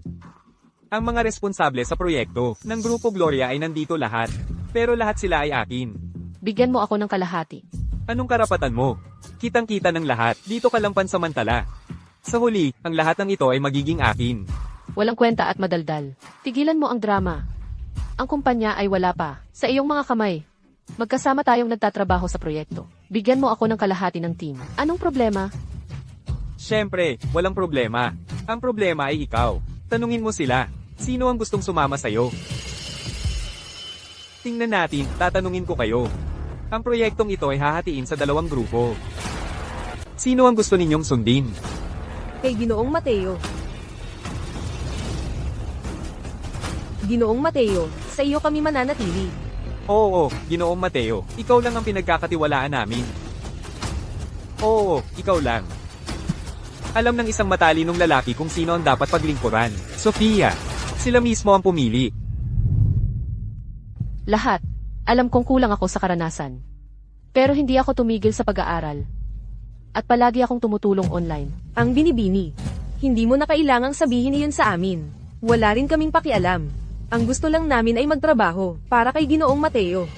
Ang mga responsable sa proyekto ng Grupo Gloria ay nandito lahat. Pero lahat sila ay akin. Bigyan mo ako ng kalahati. Anong karapatan mo? Kitang-kita ng lahat. Dito ka lang pansamantala. Sa huli, ang lahat ng ito ay magiging akin. Walang kwenta at madaldal. Tigilan mo ang drama. Ang kumpanya ay wala pa. Sa iyong mga kamay. Magkasama tayong nagtatrabaho sa proyekto. Bigyan mo ako ng kalahati ng team. Anong problema? Siyempre, walang problema. Ang problema ay ikaw. Tanungin mo sila. Sino ang gustong sumama sa'yo? Tingnan natin, tatanungin ko kayo. Ang proyektong ito ay hahatiin sa 2 grupo. Sino ang gusto ninyong sundin? Kay Ginoong Mateo. Ginoong Mateo, sa iyo kami mananatili. Oo, Ginoong Mateo, ikaw lang ang pinagkakatiwalaan namin. Oo, ikaw lang. Alam ng isang matalinong lalaki kung sino ang dapat paglingkuran. Sofia, sila mismo ang pumili. Lahat. Alam kong kulang ako sa karanasan. Pero hindi ako tumigil sa pag-aaral. At palagi akong tumutulong online. Ang binibini. Hindi mo na kailangang sabihin iyon sa amin. Wala rin kaming pakialam. Ang gusto lang namin ay magtrabaho para kay Ginoong Mateo.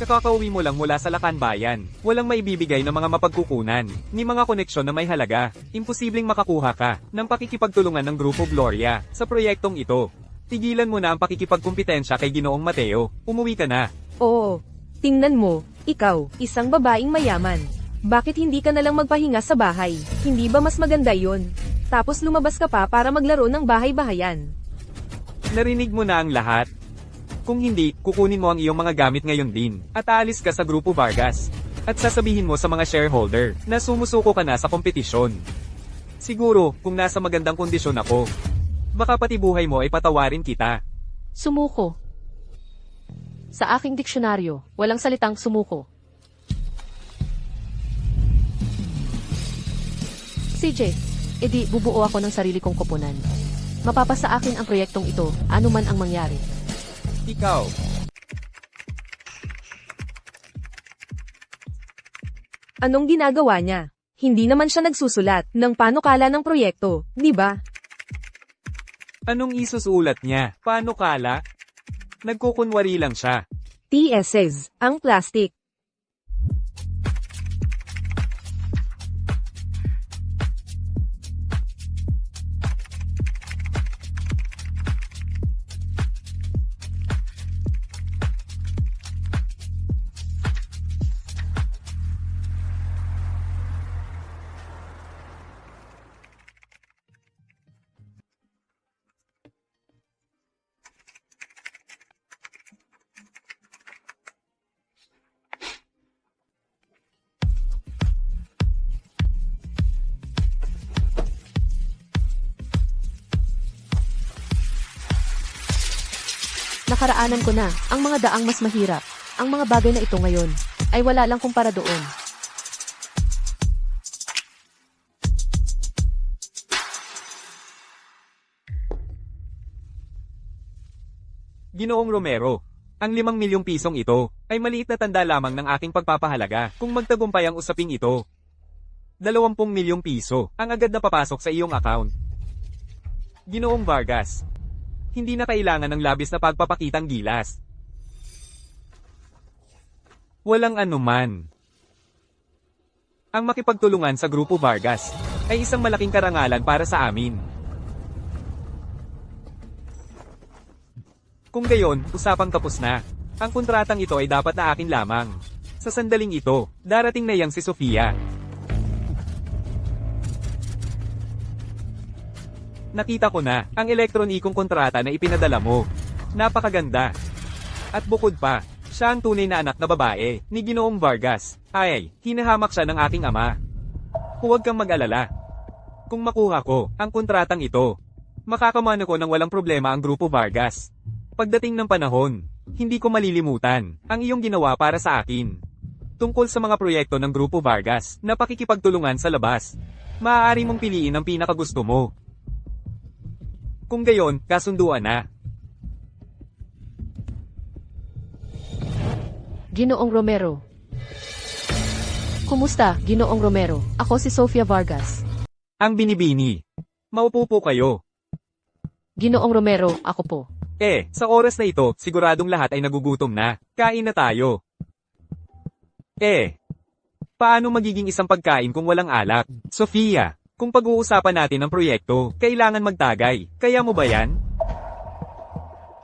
Kakakauwi mo lang mula sa Lacan Bayan. Walang maibibigay na mga mapagkukunan, ni mga koneksyon na may halaga. Imposibleng makakuha ka ng pakikipagtulungan ng Grupo Gloria sa proyektong ito. Tigilan mo na ang pakikipagkumpetensya kay Ginoong Mateo. Umuwi ka na. Oo. Tingnan mo, ikaw, isang babaeng mayaman. Bakit hindi ka nalang magpahinga sa bahay? Hindi ba mas maganda yon? Tapos lumabas ka pa para maglaro ng bahay-bahayan. Narinig mo na ang lahat. Kung hindi, kukunin mo ang iyong mga gamit ngayon din, at aalis ka sa Grupo Vargas. At sasabihin mo sa mga shareholder na sumusuko ka na sa kompetisyon. Siguro, kung nasa magandang kondisyon ako, baka pati buhay mo ay patawarin kita. Sumuko. Sa aking diksyonaryo, walang salitang sumuko. CJ, edi bubuo ako ng sarili kong koponan. Mapapasa akin ang proyektong ito, anuman ang mangyari. Ikaw. Anong ginagawa niya? Hindi naman siya nagsusulat ng panukala ng proyekto, di ba? Anong isusulat niya? Paano kala? Nagkukunwari lang siya. TSS, ang plastic. Nakaraanan ko na ang mga daang mas mahirap. Ang mga bagay na ito ngayon ay wala lang kumpara doon. Ginoong Romero, ang 5 milyong pisong ito ay maliit na tanda lamang ng aking pagpapahalaga kung magtagumpay ang usaping ito. 20 milyong piso ang agad na papasok sa iyong account. Ginoong Vargas, hindi na kailangan ng labis na pagpapakitang gilas. Walang anuman. Ang makipagtulungan sa Grupo Vargas ay isang malaking karangalan para sa amin. Kung gayon, usapang tapos na. Ang kontratang ito ay dapat na akin lamang. Sa sandaling ito, darating na yang si Sofia. Nakita ko na ang elektronikong kontrata na ipinadala mo. Napakaganda. At bukod pa, siya ang tunay na anak na babae ni Ginoong Vargas. Ay, hinahamak siya ng aking ama. Huwag kang mag-alala. Kung makuha ko ang kontratang ito, makakamano ko ng walang problema ang Grupo Vargas. Pagdating ng panahon, hindi ko malilimutan ang iyong ginawa para sa akin. Tungkol sa mga proyekto ng Grupo Vargas na pakikipagtulungan sa labas, maaari mong piliin ang pinakagusto mo. Kung gayon, kasunduan na. Ginoong Romero. Kumusta, Ginoong Romero? Ako si Sofia Vargas. Ang binibini. Maupo po kayo. Ginoong Romero, ako po. Sa oras na ito, siguradong lahat ay nagugutom na. Kain na tayo. Paano magiging isang pagkain kung walang alak? Sofia, kung pag-uusapan natin ang proyekto, kailangan magtagay. Kaya mo ba yan?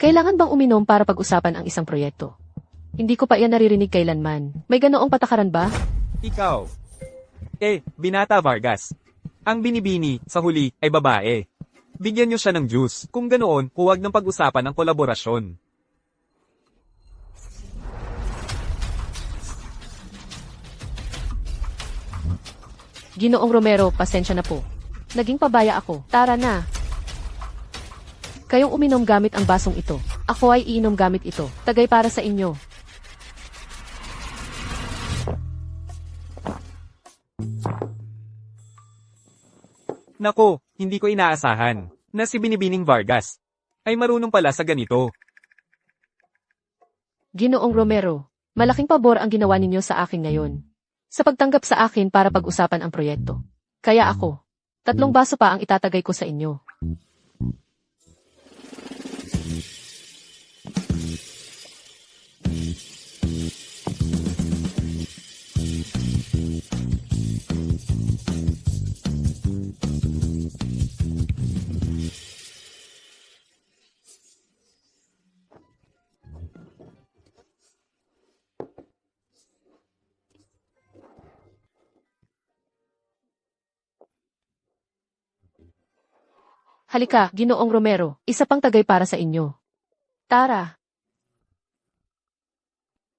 Kailangan bang uminom para pag-usapan ang isang proyekto? Hindi ko pa iyan naririnig kailanman. May ganoong patakaran ba? Ikaw. Binata Vargas. Ang binibini, sa huli, ay babae. Bigyan niyo siya ng juice. Kung ganoon, huwag ng pag-usapan ang kolaborasyon. Ginoong Romero, pasensya na po. Naging pabaya ako. Tara na. Kayong uminom gamit ang basong ito. Ako ay iinom gamit ito. Tagay para sa inyo. Nako, hindi ko inaasahan na si Binibining Vargas ay marunong pala sa ganito. Ginoong Romero, malaking pabor ang ginawa ninyo sa akin ngayon. Sa pagtanggap sa akin para pag-usapan ang proyekto. Kaya ako, 3 baso pa ang itatagay ko sa inyo. Halika, Ginoong Romero, isa pang tagay para sa inyo. Tara.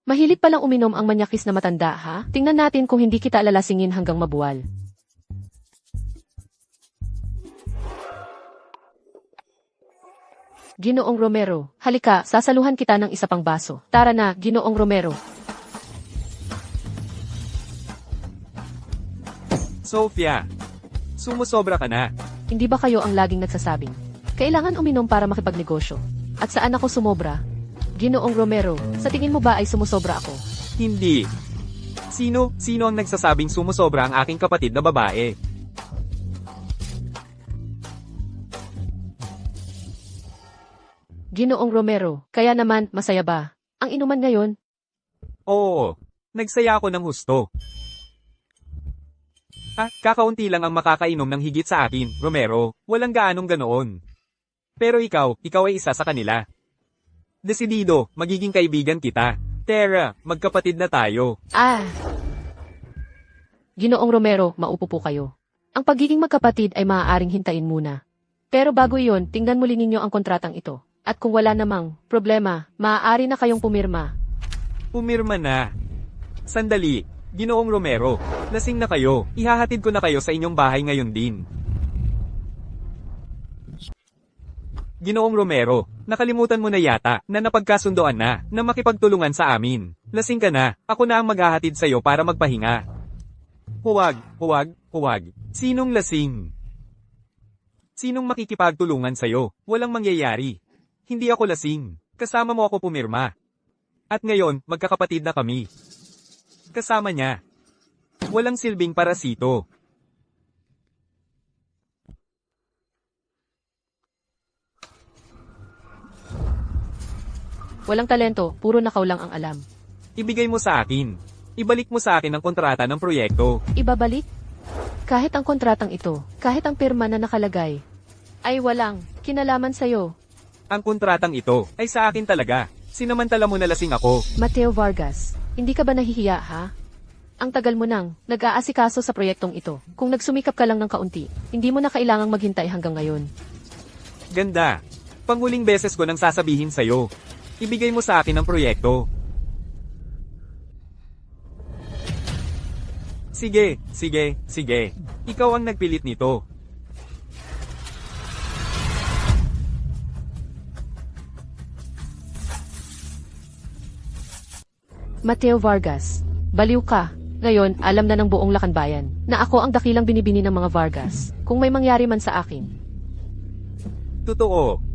Mahilig palang uminom ang manyakis na matanda, ha? Tingnan natin kung hindi kita lalasingin hanggang mabuwal. Ginoong Romero, halika, sasaluhan kita ng isa pang baso. Tara na, Ginoong Romero. Sofia, sumusobra ka na. Hindi ba kayo ang laging nagsasabing, kailangan uminom para makipagnegosyo? At saan ako sumobra? Ginoong Romero, sa tingin mo ba ay sumusobra ako? Hindi. Sino ang nagsasabing sumusobra ang aking kapatid na babae? Ginoong Romero, kaya naman, masaya ba? Ang inuman ngayon? Oo, nagsaya ako ng husto. Kakaunti lang ang makakainom ng higit sa akin, Romero. Walang gaanong ganoon. Pero ikaw ay isa sa kanila. Desidido, magiging kaibigan kita. Tara, magkapatid na tayo. Ginoong Romero, maupo po kayo. Ang pagiging magkapatid ay maaaring hintayin muna. Pero bago iyon, tingnan muli ninyo ang kontratang ito. At kung wala namang problema, maaari na kayong pumirma. Pumirma na. Sandali, Ginoong Romero, lasing na kayo. Ihahatid ko na kayo sa inyong bahay ngayon din. Ginoong Romero, nakalimutan mo na yata na napagkasundoan na makipagtulungan sa amin. Lasing ka na, ako na ang maghahatid sa'yo para magpahinga. Huwag. Sinong lasing? Sinong makikipagtulungan sa'yo? Walang mangyayari. Hindi ako lasing. Kasama mo ako pumirma. At ngayon, magkakapatid na kami. Kasama niya. Walang silbing parasito. Walang talento, puro nakaw lang ang alam. Ibigay mo sa akin. Ibalik mo sa akin ang kontrata ng proyekto. Ibabalik? Kahit ang kontratang ito, kahit ang pirma na nakalagay, ay walang kinalaman sa'yo. Ang kontratang ito ay sa akin talaga. Sinamantala mo na lasing ako. Mateo Vargas, hindi ka ba nahihiya ha? Ang tagal mo nang nag-aasikaso sa proyektong ito. Kung nagsumikap ka lang ng kaunti, hindi mo na kailangang maghintay hanggang ngayon. Ganda. Panghuling beses ko nang sasabihin sa'yo. Ibigay mo sa akin ang proyekto. Sige. Ikaw ang nagpilit nito. Mateo Vargas, baliw ka. Ngayon, alam na ng buong Lacanbayan na ako ang dakilang binibini ng mga Vargas. Kung may mangyari man sa akin. Totoo.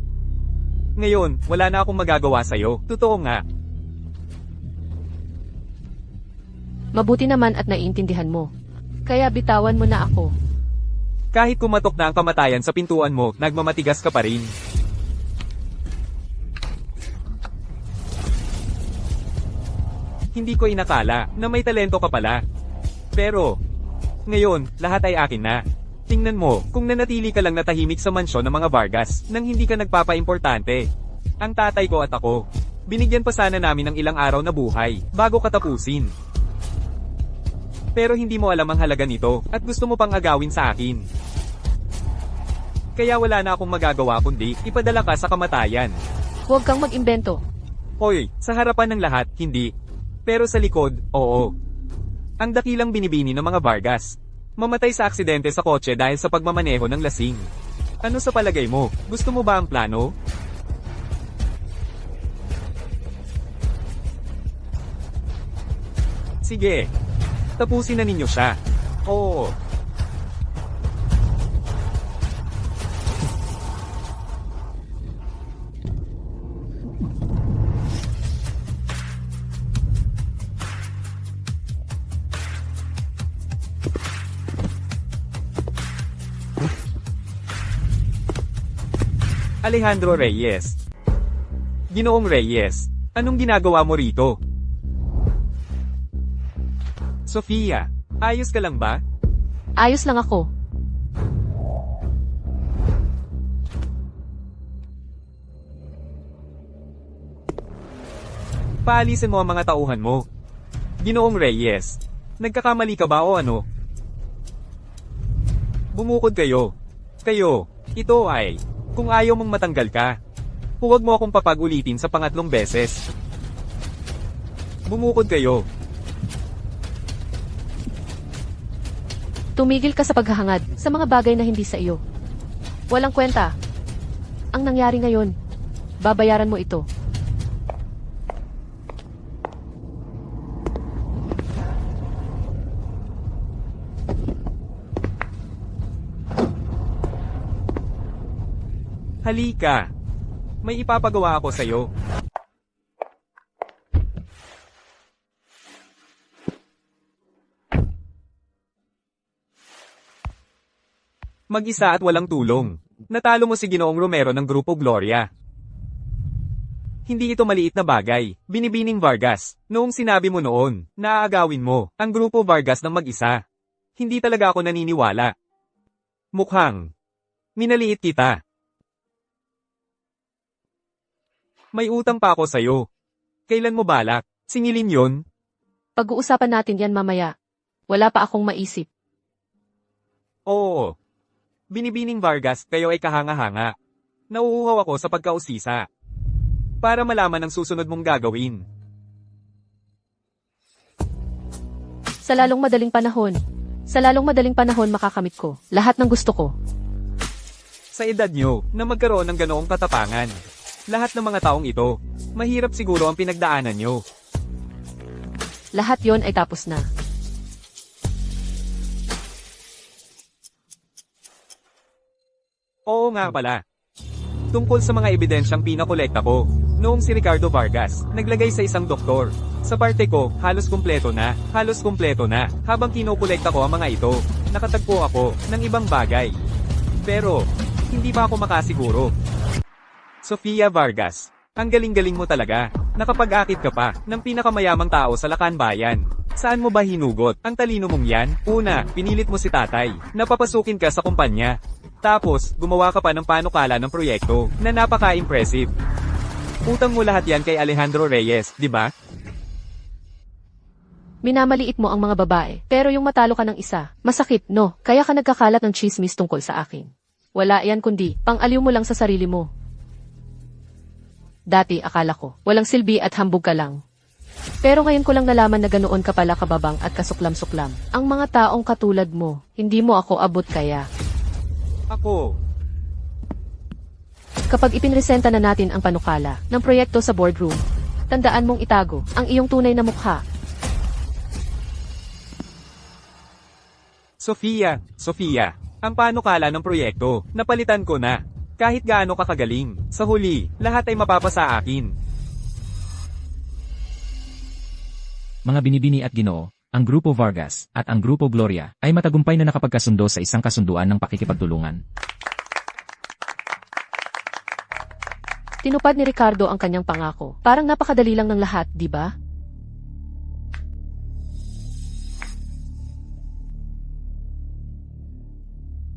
Ngayon, wala na akong magagawa sa'yo. Totoo nga. Mabuti naman at naiintindihan mo. Kaya bitawan mo na ako. Kahit kumatok na ang kamatayan sa pintuan mo, nagmamatigas ka pa rin. Hindi ko inakala na may talento ka pala. Pero, ngayon, lahat ay akin na. Tingnan mo, kung nanatili ka lang natahimik sa mansyon ng mga Vargas, nang hindi ka nagpapa-importante. Ang tatay ko at ako, binigyan pa sana namin ng ilang araw na buhay, bago katapusin. Pero hindi mo alam ang halaga nito, at gusto mo pang agawin sa akin. Kaya wala na akong magagawa kundi, ipadala ka sa kamatayan. Huwag kang mag-imbento. Hoy, sa harapan ng lahat, hindi. Pero sa likod, oo. Ang dakilang binibini ng mga Vargas. Mamatay sa aksidente sa kotse dahil sa pagmamaneho ng lasing. Ano sa palagay mo? Gusto mo ba ang plano? Sige. Tapusin na ninyo siya. Oo. Alejandro Reyes. Ginoong Reyes, anong ginagawa mo rito? Sofia, ayos ka lang ba? Ayos lang ako. Paalisin mo ang mga tauhan mo. Ginoong Reyes, nagkakamali ka ba o ano? Bumukod kayo. Ito ay, kung ayaw mong matanggal ka, huwag mo akong papag-ulitin sa pangatlong beses. Bumukod kayo. Tumigil ka sa paghahangad sa mga bagay na hindi sa iyo. Walang kwenta. Ang nangyari ngayon, babayaran mo ito. Halika. May ipapagawa ako sa'yo. Mag-isa at walang tulong. Natalo mo si Ginoong Romero ng Grupo Gloria. Hindi ito maliit na bagay, binibining Vargas. Noong sinabi mo noon, naaagawin mo ang Grupo Vargas ng mag-isa. Hindi talaga ako naniniwala. Mukhang minaliit kita. May utang pa ako sa'yo. Kailan mo balak? Singilin yon? Pag-uusapan natin yan mamaya. Wala pa akong maisip. Oo. Binibining Vargas, kayo ay kahanga-hanga. Nauuhaw ako sa pagkausisa. Para malaman ang susunod mong gagawin. Sa lalong madaling panahon, makakamit ko lahat ng gusto ko. Sa edad nyo, na magkaroon ng ganoong katapangan. Lahat ng mga taong ito, mahirap siguro ang pinagdaanan nyo. Lahat yon ay tapos na. Oo nga pala. Tungkol sa mga ebidensyang pinakolekta ko, noong si Ricardo Vargas, naglagay sa isang doktor. Sa parte ko, halos kumpleto na. Habang kinukolekta ko ang mga ito, nakatagpo ako ng ibang bagay. Pero, hindi pa ako makasiguro. Sofia Vargas, ang galing-galing mo talaga. Nakapag-akit ka pa ng pinakamayamang tao sa Lacan Bayan. Saan mo ba hinugot ang talino mong yan? Una, pinilit mo si tatay. Napapasukin ka sa kumpanya. Tapos, gumawa ka pa ng panukala ng proyekto na napaka-impressive. Utang mo lahat yan kay Alejandro Reyes, di ba? Minamaliit mo ang mga babae, pero yung matalo ka ng isa, masakit, no? Kaya ka nagkakalat ng chismis tungkol sa akin. Wala yan kundi, pang-aliw mo lang sa sarili mo. Dati akala ko, walang silbi at hambog ka lang. Pero ngayon ko lang nalaman na ganoon ka pala kababang at kasuklam-suklam. Ang mga taong katulad mo, hindi mo ako abot kaya. Ako, Kapag ipinresenta na natin ang panukala ng proyekto sa boardroom, tandaan mong itago ang iyong tunay na mukha. Sofia, ang panukala ng proyekto, napalitan ko na. Kahit gaano ka kagaling, sa huli, lahat ay mapapasa akin. Mga binibini at Ginoo, ang Grupo Vargas at ang Grupo Gloria ay matagumpay na nakapagkasundo sa isang kasunduan ng pakikipagtulungan. Tinupad ni Ricardo ang kanyang pangako. Parang napakadali lang ng lahat, di ba?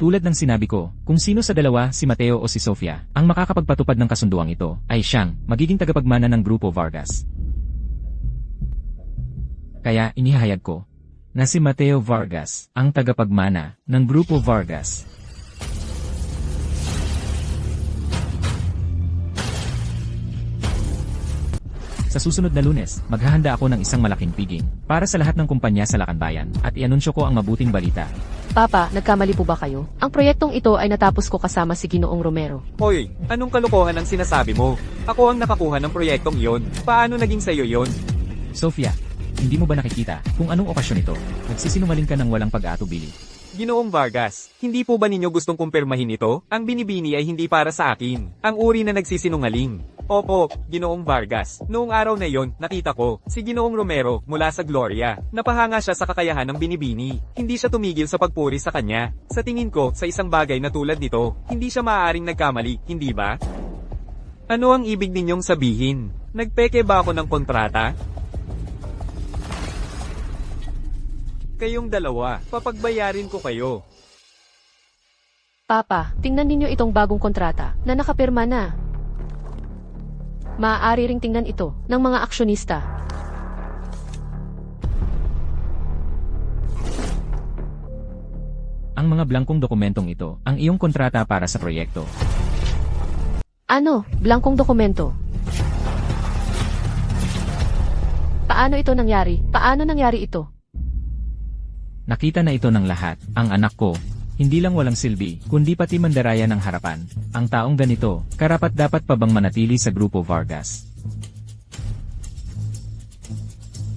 Tulad ng sinabi ko, kung sino sa dalawa, si Mateo o si Sofia, ang makakapagpatupad ng kasunduang ito, ay siyang magiging tagapagmana ng Grupo Vargas. Kaya inihayag ko na si Mateo Vargas ang tagapagmana ng Grupo Vargas. Sa susunod na Lunes, maghahanda ako ng isang malaking piging para sa lahat ng kumpanya sa Lacan Bayan at ianunsyo ko ang mabuting balita. Papa, nagkamali po ba kayo? Ang proyektong ito ay natapos ko kasama si Ginoong Romero. Hoy, anong kalokohan ang sinasabi mo? Ako ang nakakuha ng proyektong iyon. Paano naging sayo yon? Sofia, hindi mo ba nakikita kung anong okasyon ito? Nagsisinungaling ka ng walang pag-aatubili. Ginoong Vargas, hindi po ba ninyo gustong kumpirmahin ito? Ang binibini ay hindi para sa akin. Ang uri na nagsisinungaling. Opo, Ginoong Vargas. Noong araw na yon, nakita ko, si Ginoong Romero, mula sa Gloria. Napahanga siya sa kakayahan ng binibini. Hindi siya tumigil sa pagpuri sa kanya. Sa tingin ko, sa isang bagay na tulad nito, hindi siya maaaring nagkamali, hindi ba? Ano ang ibig ninyong sabihin? Nagpeke ba ako ng kontrata? Kayong dalawa, papagbayarin ko kayo. Papa, tingnan ninyo itong bagong kontrata na nakapirma na. Maaari ring tingnan ito ng mga aksyonista. Ang mga blankong dokumentong ito, ang iyong kontrata para sa proyekto. Ano? Blankong dokumento. Paano ito nangyari? Paano nangyari ito? Nakita na ito ng lahat, ang anak ko. Hindi lang walang silbi, kundi pati mandaraya ng harapan. Ang taong ganito, karapat-dapat pa bang manatili sa Grupo Vargas?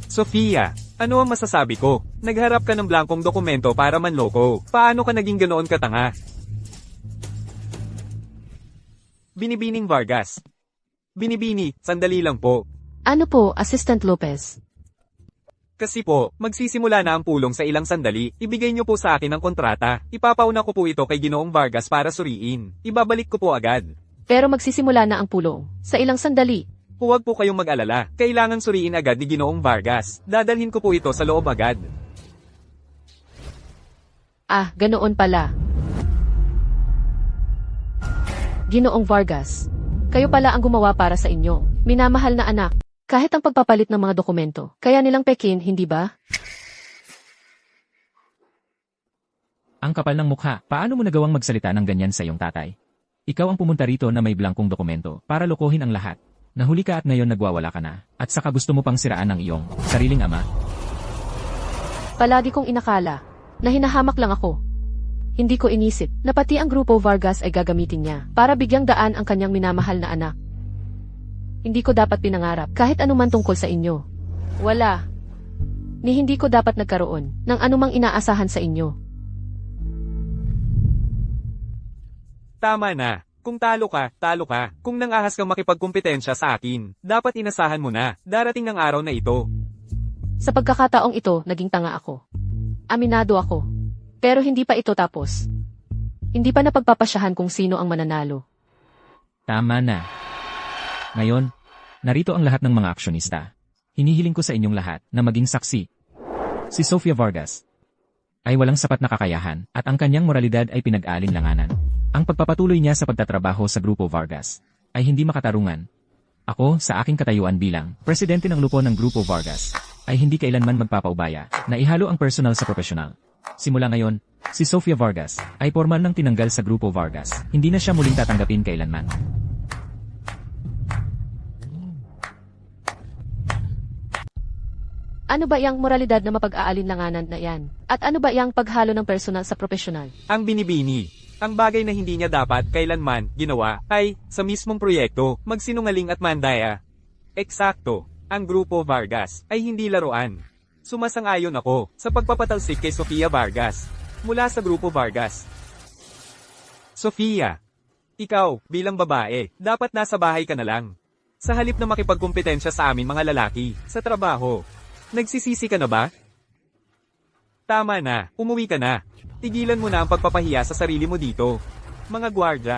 Sofia, ano ang masasabi ko? Nagharap ka ng blankong dokumento para manloko. Paano ka naging ganoon katanga? Binibining Vargas. Binibini, sandali lang po. Ano po, Assistant Lopez? Kasi po, magsisimula na ang pulong sa ilang sandali, ibigay niyo po sa akin ang kontrata. Ipapauna ko po ito kay Ginoong Vargas para suriin. Ibabalik ko po agad. Pero magsisimula na ang pulong. Sa ilang sandali. Huwag po kayong mag-alala. Kailangan suriin agad ni Ginoong Vargas. Dadalhin ko po ito sa loob agad. Ah, ganoon pala. Ginoong Vargas. Kayo pala ang gumawa para sa inyo. Minamahal na anak. Kahit ang pagpapalit ng mga dokumento, kaya nilang pekin, hindi ba? Ang kapal ng mukha, paano mo nagawang magsalita ng ganyan sa iyong tatay? Ikaw ang pumunta rito na may blankong dokumento para lokohin ang lahat. Nahuli ka at ngayon nagwawala ka na, at saka gusto mo pang siraan ng iyong sariling ama. Palagi kong inakala na hinahamak lang ako. Hindi ko inisip na pati ang Grupo Vargas ay gagamitin niya para bigyang daan ang kanyang minamahal na anak. Hindi ko dapat pinangarap kahit anuman tungkol sa inyo. Wala. Ni hindi ko dapat nagkaroon ng anumang inaasahan sa inyo. Tama na. Kung talo ka, talo ka. Kung nangahas kang makipagkumpetensya sa akin, dapat inasahan mo na. Darating ng araw na ito. Sa pagkakataong ito, naging tanga ako. Aminado ako. Pero hindi pa ito tapos. Hindi pa napagpapasyahan kung sino ang mananalo. Tama na. Ngayon, narito ang lahat ng mga aksyonista. Hinihiling ko sa inyong lahat na maging saksi. Si Sofia Vargas ay walang sapat na kakayahan at ang kanyang moralidad ay pinag-aalinlanganan. Ang pagpapatuloy niya sa pagtatrabaho sa Grupo Vargas ay hindi makatarungan. Ako, sa aking katayuan bilang presidente ng lupo ng Grupo Vargas, ay hindi kailanman magpapaubaya na ihalo ang personal sa profesional. Simula ngayon, si Sofia Vargas ay formal nang tinanggal sa Grupo Vargas. Hindi na siya muling tatanggapin kailanman. Ano ba yang moralidad na mapag-aalinlanganan na yan? At ano ba yang paghalo ng personal sa profesional? Ang binibini. Ang bagay na hindi niya dapat kailanman ginawa ay, sa mismong proyekto, magsinungaling at mandaya. Eksakto. Ang Grupo Vargas ay hindi laruan. Sumasang-ayon ako sa pagpapatalsik kay Sofia Vargas mula sa Grupo Vargas. Sofia, ikaw, bilang babae, dapat nasa bahay ka na lang. Sa halip na makipagkumpetensya sa amin mga lalaki, sa trabaho. Nagsisisi ka na ba? Tama na, umuwi ka na. Tigilan mo na ang pagpapahiya sa sarili mo dito. Mga gwardya.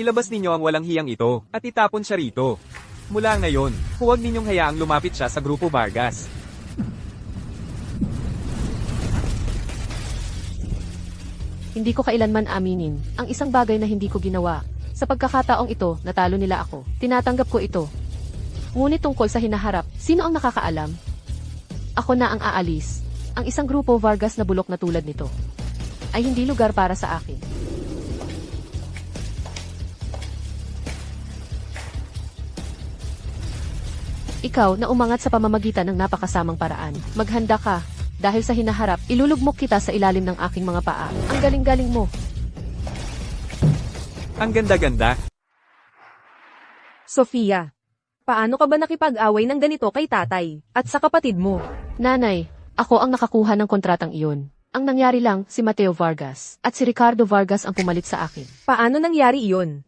Ilabas ninyo ang walang hiyang ito at itapon siya rito. Mula ngayon, huwag ninyong hayaang lumapit siya sa Grupo Vargas. Hindi ko kailanman aminin ang isang bagay na hindi ko ginawa. Sa pagkakataong ito, natalo nila ako. Tinatanggap ko ito. Ngunit tungkol sa hinaharap, sino ang nakakaalam? Ako na ang aalis. Ang isang Grupo Vargas na bulok na tulad nito ay hindi lugar para sa akin. Ikaw na umangat sa pamamagitan ng napakasamang paraan. Maghanda ka. Dahil sa hinaharap, ilulugmok kita sa ilalim ng aking mga paa. Ang galing-galing mo. Ang ganda-ganda. Sofia, paano ka ba nakipag-away ng ganito kay tatay at sa kapatid mo? Nanay, ako ang nakakuha ng kontratang iyon. Ang nangyari lang, si Mateo Vargas at si Ricardo Vargas ang pumalit sa akin. Paano nangyari iyon?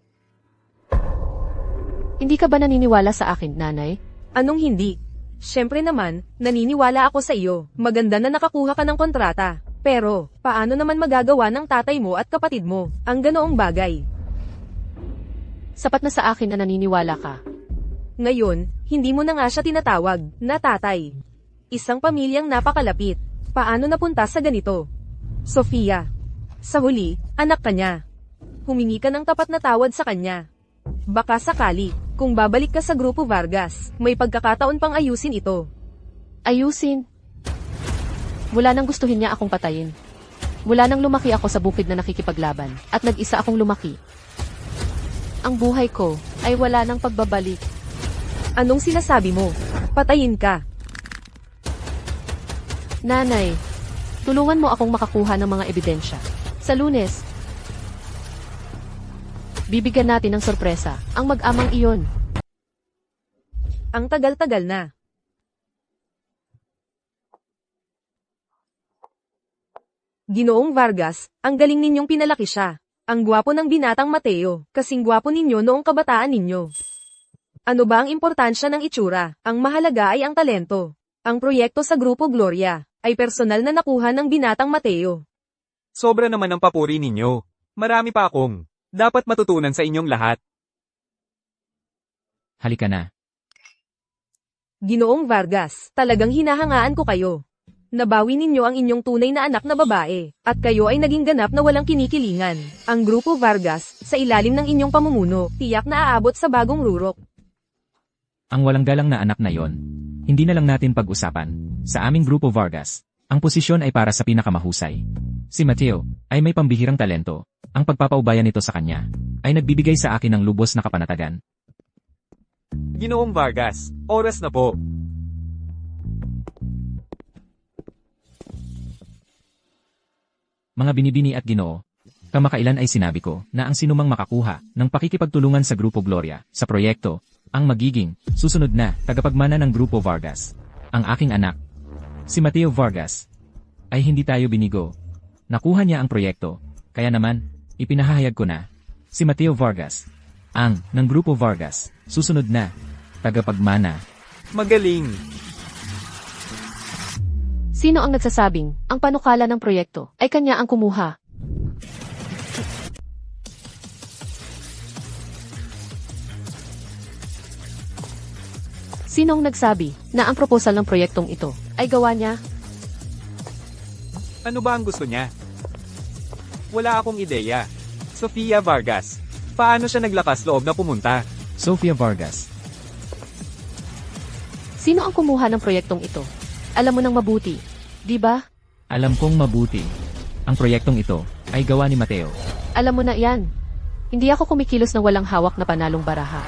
Hindi ka ba naniniwala sa akin, nanay? Anong hindi? Siyempre naman, naniniwala ako sa iyo. Maganda na nakakuha ka ng kontrata. Pero, paano naman magagawa ng tatay mo at kapatid mo ang ganoong bagay? Sapat na sa akin na naniniwala ka. Ngayon, hindi mo na nga siya tinatawag na tatay. Isang pamilyang napakalapit. Paano napunta sa ganito? Sofia, sa huli, anak ka niya. Humingi ka ng tapat na tawad sa kanya. Baka sakali, kung babalik ka sa Grupo Vargas, may pagkakataon pang ayusin ito. Ayusin. Mula nang gustuhin niya akong patayin. Mula nang lumaki ako sa bukid na nakikipaglaban, at nag-isa akong lumaki. Ang buhay ko ay wala nang pagbabalik. Anong sinasabi mo? Patayin ka. Nanay, tulungan mo akong makakuha ng mga ebidensya. Sa Lunes, bibigyan natin ng sorpresa ang mag-amang iyon. Ang tagal-tagal na. Ginoong Vargas, ang galing ninyong pinalaki siya. Ang gwapo ng binatang Mateo, kasing gwapo ninyo noong kabataan ninyo. Ano ba ang importansya ng itsura? Ang mahalaga ay ang talento. Ang proyekto sa Grupo Gloria ay personal na nakuha ng binatang Mateo. Sobra naman ang papuri ninyo. Marami pa akong dapat matutunan sa inyong lahat. Halika na. Ginoong Vargas, talagang hinahangaan ko kayo. Nabawi ninyo ang inyong tunay na anak na babae, at kayo ay naging ganap na walang kinikilingan. Ang Grupo Vargas, sa ilalim ng inyong pamumuno, tiyak na aabot sa bagong rurok. Ang walang galang na anak na yon, hindi na lang natin pag-usapan. Sa aming Grupo Vargas, ang posisyon ay para sa pinakamahusay. Si Mateo ay may pambihirang talento. Ang pagpapaubaya nito sa kanya ay nagbibigay sa akin ng lubos na kapanatagan. Ginoong Vargas, oras na po. Mga binibini at Ginoo, kamakailan ay sinabi ko na ang sinumang makakuha ng pakikipagtulungan sa Grupo Gloria sa proyekto ang magiging susunod na tagapagmana ng Grupo Vargas. Ang aking anak, si Mateo Vargas, ay hindi tayo binigo. Nakuha niya ang proyekto, kaya naman, ipinahahayag ko na si Mateo Vargas, ang ng Grupo Vargas, susunod na tagapagmana. Magaling. Sino ang nagsasabing ang panukala ng proyekto ay kanya ang kumuha? Sinong nagsabi na ang proposal ng proyektong ito ay gawa niya? Ano ba ang gusto niya? Wala akong ideya. Sofia Vargas. Paano siya naglakas loob na pumunta? Sofia Vargas. Sino ang kumuha ng proyektong ito? Alam mo nang mabuti, di ba? Alam kong mabuti. Ang proyektong ito ay gawa ni Mateo. Alam mo na yan. Hindi ako kumikilos na walang hawak na panalong baraha.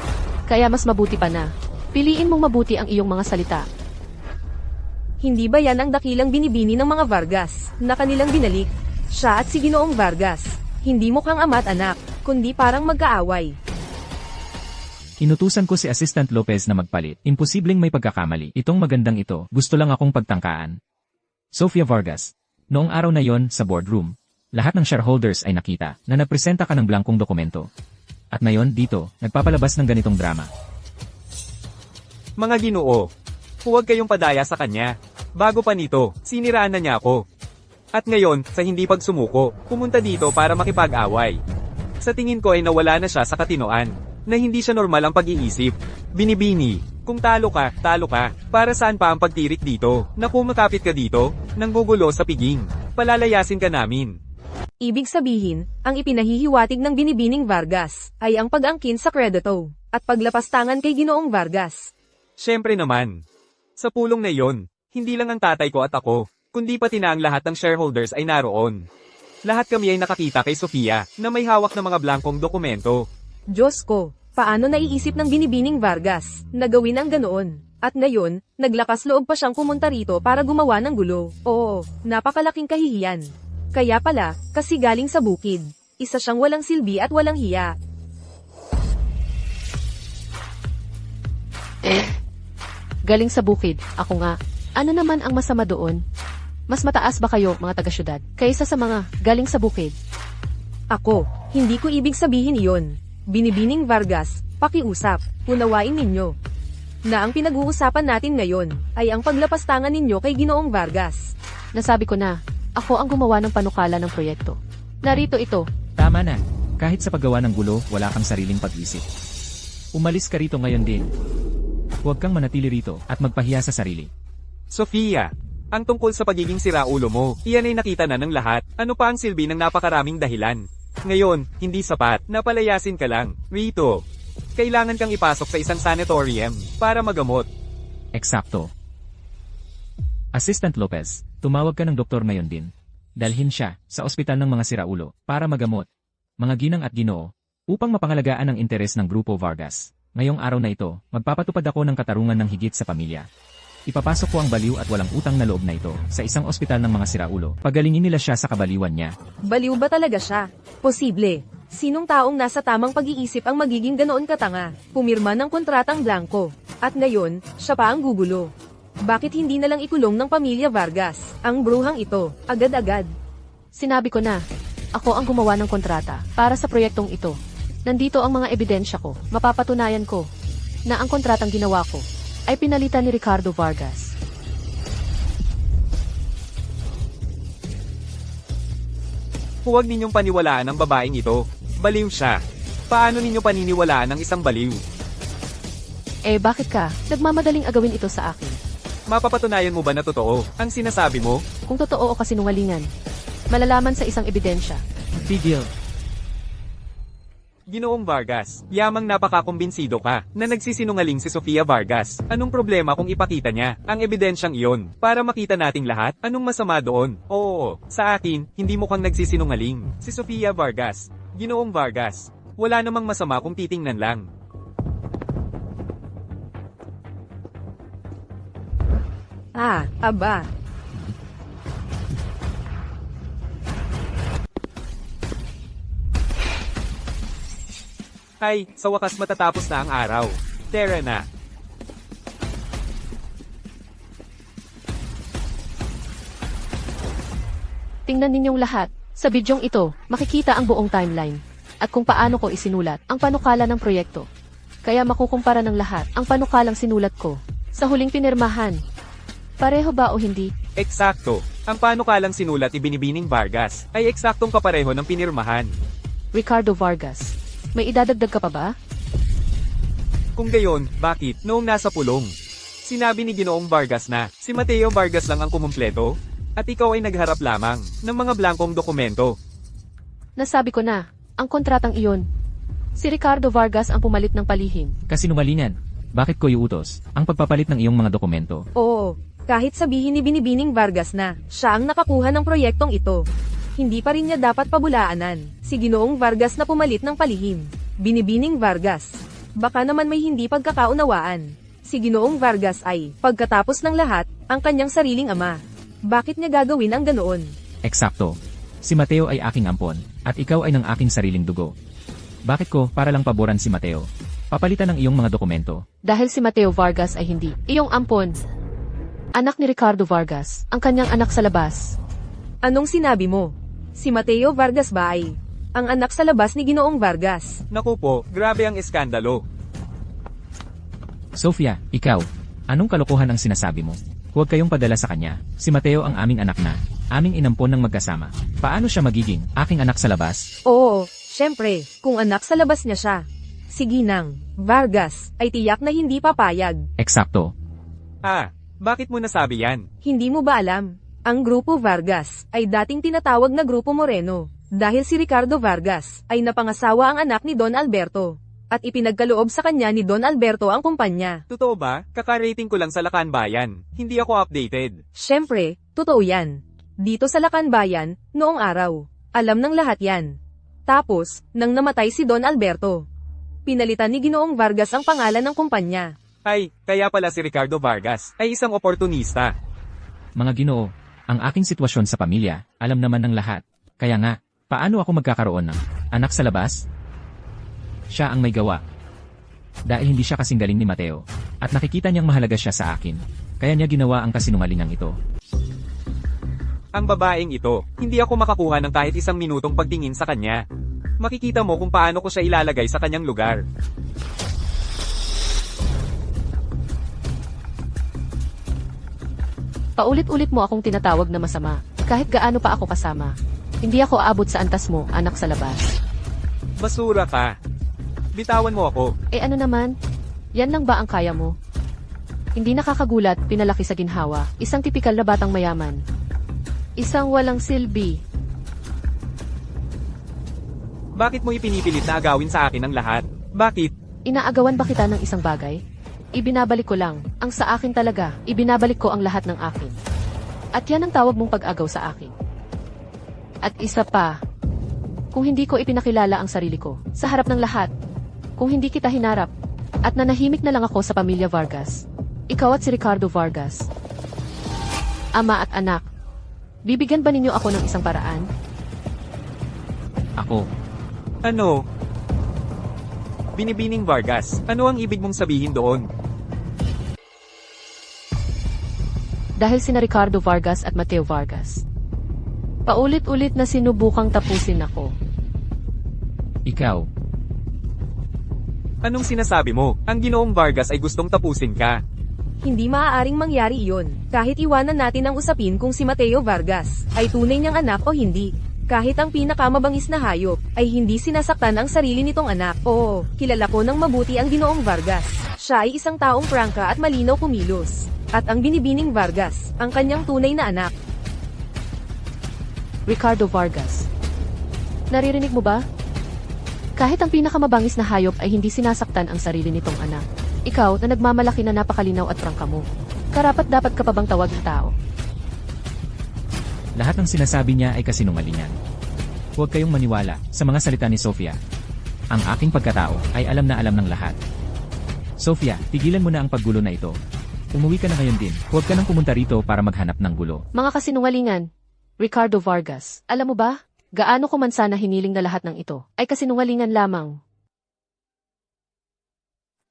Kaya mas mabuti pa na. Piliin mong mabuti ang iyong mga salita. Hindi ba yan ang dakilang binibini ng mga Vargas na kanilang binalik? Siya at si Ginoong Vargas. Hindi mukhang ama at anak, kundi parang magkaaway. Inutusan ko si Assistant Lopez na magpalit. Imposibleng may pagkakamali. Itong magandang ito, gusto lang akong pagtangkaan. Sofia Vargas. Noong araw na yon sa boardroom, lahat ng shareholders ay nakita na nagpresenta ka ng blankong dokumento. At ngayon dito, nagpapalabas ng ganitong drama. Mga Ginoo, huwag kayong padaya sa kanya. Bago pa nito, siniraan na niya ako. At ngayon, sa hindi pagsumuko, pumunta dito para makipag-away. Sa tingin ko ay nawala na siya sa katinoan, na hindi siya normal ang pag-iisip. Binibini, kung talo ka, para saan pa ang pagtirik dito? Na kung makapit ka dito, nang gugulo sa piging, palalayasin ka namin. Ibig sabihin, ang ipinahihiwatig ng binibining Vargas ay ang pag-angkin sa kredito at paglapastangan kay Ginoong Vargas. Siyempre naman. Sa pulong na iyon, hindi lang ang tatay ko at ako, kundi pati na ang lahat ng shareholders ay naroon. Lahat kami ay nakakita kay Sofia na may hawak na mga blankong dokumento. Diyos ko, paano naiisip ng binibining Vargas na gawin ang ganoon? At ngayon, naglakas loob pa siyang pumunta rito para gumawa ng gulo. Oo, napakalaking kahihiyan. Kaya pala, kasi galing sa bukid. Isa siyang walang silbi at walang hiya. Galing sa bukid, ako nga. Ano naman ang masama doon? Mas mataas ba kayo, mga taga-syudad, kaysa sa mga galing sa bukid? Ako, hindi ko ibig sabihin iyon. Binibining Vargas, pakiusap, unawain ninyo. Na ang pinag-uusapan natin ngayon, ay ang paglapastangan ninyo kay Ginoong Vargas. Nasabi ko na, ako ang gumawa ng panukala ng proyekto. Narito ito. Tama na. Kahit sa paggawa ng gulo, wala kang sariling pag-isip. Umalis ka rito ngayon din. Huwag kang manatili rito at magpahiya sa sarili. Sofia, ang tungkol sa pagiging siraulo mo, iyan ay nakita na ng lahat. Ano pa ang silbi ng napakaraming dahilan? Ngayon, hindi sapat, napalayasin ka lang. Rito, kailangan kang ipasok sa isang sanatorium para magamot. Eksakto. Assistant Lopez, tumawag ka ng doktor ngayon din. Dalhin siya sa ospital ng mga siraulo para magamot. Mga ginang at Ginoo, upang mapangalagaan ang interes ng Grupo Vargas. Ngayong araw na ito, magpapatupad ako ng katarungan ng higit sa pamilya. Ipapasok ko ang baliw at walang utang na loob na ito sa isang ospital ng mga siraulo. Pagalingin nila siya sa kabaliwan niya. Baliw ba talaga siya? Posible. Sinong taong nasa tamang pag-iisip ang magiging ganoon katanga? Pumirma ng kontratang blanco. At ngayon, siya pa ang gugulo. Bakit hindi na lang ikulong ng pamilya Vargas ang bruhang ito, agad-agad? Sinabi ko na, ako ang gumawa ng kontrata para sa proyektong ito. Nandito ang mga ebidensya ko, mapapatunayan ko na ang kontratang ginawa ko ay pinalitan ni Ricardo Vargas. Huwag ninyong paniwalaan ang babaeng ito. Baliw siya. Paano ninyo paniniwalaan ang isang baliw? Eh bakit ka? Nagmamadaling agawin ito sa akin. Mapapatunayan mo ba na totoo ang sinasabi mo? Kung totoo o kasinungalingan, malalaman sa isang ebidensya. Tigil. Ginoong Vargas, yamang napakakumbinsido ka na nagsisinungaling si Sofia Vargas. Anong problema kung ipakita niya ang ebidensyang iyon para makita nating lahat? Anong masama doon? Oo, sa akin, hindi mukhang nagsisinungaling. Si Sofia Vargas, Ginoong Vargas, wala namang masama kung titingnan lang. Ah, aba. Ay, sa wakas matatapos na ang araw. Tara na. Tingnan ninyong lahat. Sa bidyong ito, makikita ang buong timeline. At kung paano ko isinulat ang panukala ng proyekto. Kaya makukumpara ng lahat ang panukalang sinulat ko. Sa huling pinirmahan. Pareho ba o hindi? Eksakto. Ang panukalang sinulat Ibinibining Vargas ay eksaktong kapareho ng pinirmahan. Ricardo Vargas. May idadagdag ka pa ba? Kung gayon, bakit noong nasa pulong? Sinabi ni Ginoong Vargas na si Mateo Vargas lang ang kumumpleto? At ikaw ay nagharap lamang ng mga blankong dokumento. Nasabi ko na, ang kontratang iyon. Si Ricardo Vargas ang pumalit ng palihim. Kasinungalingan. Bakit ko iutos ang pagpapalit ng iyong mga dokumento? Oo, kahit sabihin ni Binibining Vargas na siya ang nakakuha ng proyektong ito. Hindi pa rin niya dapat pabulaanan si Ginoong Vargas na pumalit ng palihim. Binibining Vargas. Baka naman may hindi pagkakaunawaan. Si Ginoong Vargas ay, pagkatapos ng lahat, ang kanyang sariling ama. Bakit niya gagawin ang ganoon? Eksakto. Si Mateo ay aking ampon, at ikaw ay ng aking sariling dugo. Bakit ko para lang paboran si Mateo? Papalitan ng iyong mga dokumento. Dahil si Mateo Vargas ay hindi iyong ampon. Anak ni Ricardo Vargas, ang kanyang anak sa labas. Anong sinabi mo? Si Mateo Vargas ba ay ang anak sa labas ni Ginoong Vargas? Naku po, grabe ang eskandalo. Sofia, ikaw, anong kalokohan ang sinasabi mo? Huwag kayong padala sa kanya. Si Mateo ang aming anak na, aming inampon ng magkasama. Paano siya magiging aking anak sa labas? Oo, syempre, kung anak sa labas niya siya. Si Ginang Vargas ay tiyak na hindi papayag. Eksakto. Ah, bakit mo nasabi yan? Hindi mo ba alam? Ang Grupo Vargas ay dating tinatawag na Grupo Moreno dahil si Ricardo Vargas ay napangasawa ang anak ni Don Alberto at ipinagkaloob sa kanya ni Don Alberto ang kumpanya. Totoo ba? Kakarating ko lang sa Lacan Bayan. Hindi ako updated. Syempre, totoo yan. Dito sa Lacan Bayan, noong araw. Alam ng lahat yan. Tapos, nang namatay si Don Alberto, pinalitan ni Ginoong Vargas ang pangalan ng kumpanya. Ay, kaya pala si Ricardo Vargas ay isang oportunista. Mga Ginoo, ang aking sitwasyon sa pamilya, alam naman ng lahat. Kaya nga, paano ako magkakaroon ng anak sa labas? Siya ang may gawa. Dahil hindi siya kasing galing ni Mateo, at nakikita niyang mahalaga siya sa akin, kaya niya ginawa ang kasinungalingang ito. Ang babaeng ito, hindi ako makakuha ng kahit isang minutong pagtingin sa kanya. Makikita mo kung paano ko siya ilalagay sa kanyang lugar. Paulit-ulit mo akong tinatawag na masama, kahit gaano pa ako kasama. Hindi ako aabot sa antas mo, anak sa labas. Basura ka. Bitawan mo ako. Eh ano naman? Yan lang ba ang kaya mo? Hindi nakakagulat, pinalaki sa ginhawa, isang tipikal na batang mayaman. Isang walang silbi. Bakit mo ipinipilit na agawin sa akin ang lahat? Bakit? Inaagawan ba kita ng isang bagay? Ibinabalik ko lang, ang sa akin talaga, ibinabalik ko ang lahat ng akin. At yan ang tawag mong pag-agaw sa akin. At isa pa, kung hindi ko ipinakilala ang sarili ko, sa harap ng lahat, kung hindi kita hinarap, at nanahimik na lang ako sa pamilya Vargas, ikaw at si Ricardo Vargas, ama at anak, bibigyan ba ninyo ako ng isang paraan? Ako, Ano? Binibining Vargas, ano ang ibig mong sabihin doon? Dahil sina Ricardo Vargas at Mateo Vargas, paulit-ulit na sinubukang tapusin ako. ikaw, Anong sinasabi mo? Ang Ginoong Vargas ay gustong tapusin ka. Hindi maaaring mangyari iyon, kahit iwanan natin ang usapin kung si Mateo Vargas ay tunay niyang anak o hindi. Kahit ang pinakamabangis na hayop ay hindi sinasaktan ang sarili nitong anak. Oo, kilala ko ng mabuti ang Ginoong Vargas. Siya ay isang taong prangka at malinaw kumilos. At ang Binibining Vargas, ang kanyang tunay na anak. Ricardo Vargas. Naririnig mo ba? Kahit ang pinakamabangis na hayop ay hindi sinasaktan ang sarili nitong anak. Ikaw na nagmamalaki na napakalinaw at prangka mo. Karapat dapat ka pa bang tawaging tao? lahat ng sinasabi niya ay kasinungalingan. Huwag kayong maniwala sa mga salita ni Sofia. Ang aking pagkatao ay alam na alam ng lahat. Sofia, tigilan mo na ang paggulo na ito. Umuwi ka na ngayon din. Huwag ka nang pumunta rito para maghanap ng gulo. Mga kasinungalingan. Ricardo Vargas, alam mo ba? Gaano ko man sana hiniling na lahat ng ito ay kasinungalingan lamang.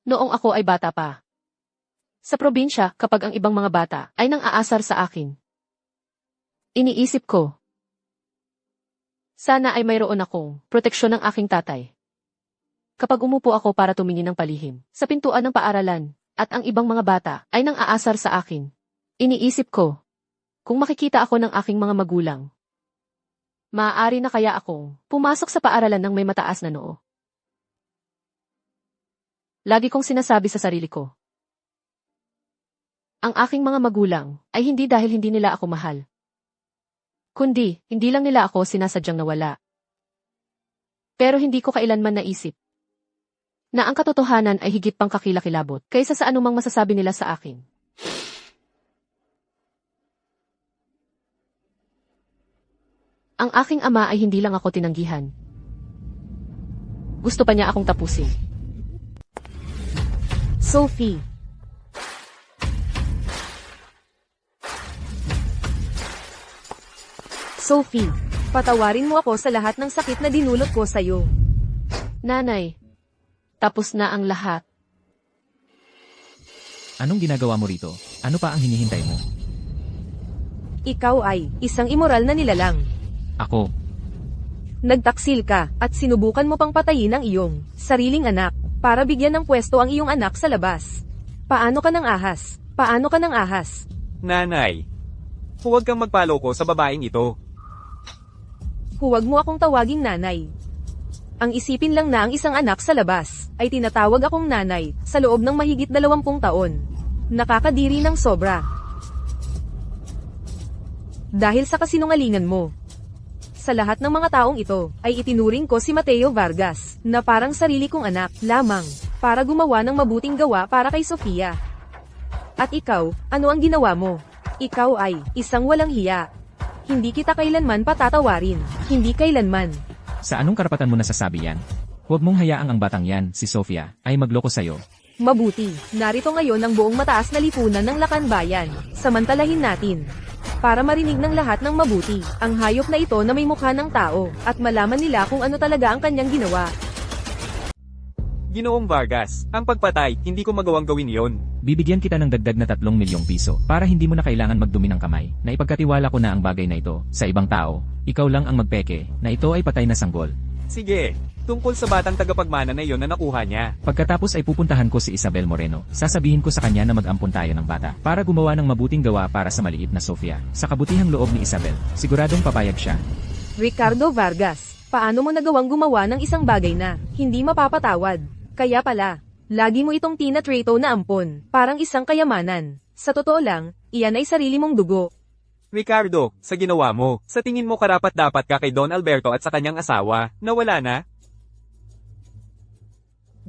Noong ako ay bata pa. Sa probinsya, kapag ang ibang mga bata ay nang aasar sa akin. Iniisip ko, sana ay mayroon akong proteksyon ng aking tatay. Kapag umupo ako para tumingin ng palihim sa pintuan ng paaralan, at ang ibang mga bata ay nang aasar sa akin. Iniisip ko, kung makikita ako ng aking mga magulang, maaari na kaya akong pumasok sa paaralan ng may mataas na noo. Lagi kong sinasabi sa sarili ko, ang aking mga magulang ay hindi dahil hindi nila ako mahal. Kundi, hindi lang nila ako sinasadyang nawala. Pero hindi ko kailanman naisip na ang katotohanan ay higit pang kakilakilabot kaysa sa anumang masasabi nila sa akin. Ang aking ama ay hindi lang ako tinanggihan. Gusto pa niya akong tapusin. Sophie. Sophie, patawarin mo ako sa lahat ng sakit na dinulot ko sa'yo. Nanay, tapos na ang lahat. Anong ginagawa mo rito? Ano pa ang hinihintay mo? Ikaw ay isang immoral na nilalang. Ako, Nagtaksil ka at sinubukan mo pang patayin ang iyong sariling anak para bigyan ng pwesto ang iyong anak sa labas. Paano ka ng ahas? Paano ka ng ahas? Nanay, huwag kang magpaloko sa babaeng ito. Huwag mo akong tawaging nanay. Ang isipin lang na ang isang anak sa labas ay tinatawag akong nanay sa loob ng mahigit 20 taon. Nakakadiri ng sobra. Dahil sa kasinungalingan mo. Sa lahat ng mga taong ito ay itinuring ko si Mateo Vargas na parang sarili kong anak lamang para gumawa ng mabuting gawa para kay Sofia. At ikaw, ano ang ginawa mo? Ikaw ay isang walang hiya. Hindi kita kailanman patatawarin. Hindi kailanman. sa anong karapatan mo nasasabi yan? Huwag mong hayaang ang batang yan, si Sofia, ay magloko sa'yo. Mabuti, narito ngayon ang buong mataas na lipunan ng Lakan Bayan. Samantalahin natin. Para marinig ng lahat ng mabuti, ang hayop na ito na may mukha ng tao, at malaman nila kung ano talaga ang kanyang ginawa. Ginoong Vargas, ang pagpatay, hindi ko magawang gawin yon. Bibigyan kita ng dagdag na 3 milyong piso para hindi mo na kailangan magdumi ng kamay na ipagkatiwala ko na ang bagay na ito sa ibang tao. Ikaw lang ang magpeke na ito ay patay na sanggol. Sige, tungkol sa batang tagapagmana na iyon na nakuha niya. Pagkatapos ay pupuntahan ko si Isabel Moreno. Sasabihin ko sa kanya na mag-ampon tayo ng bata para gumawa ng mabuting gawa para sa maliit na Sofia. Sa kabutihang loob ni Isabel, siguradong papayag siya. Ricardo Vargas, paano mo nagawang gumawa ng isang bagay na hindi mapapatawad? Kaya pala, lagi mo itong tinatrato na ampon, parang isang kayamanan. Sa totoo lang, iyan ay sarili mong dugo. Ricardo, sa ginawa mo, sa tingin mo karapat-dapat ka kay Don Alberto at sa kanyang asawa, na wala na?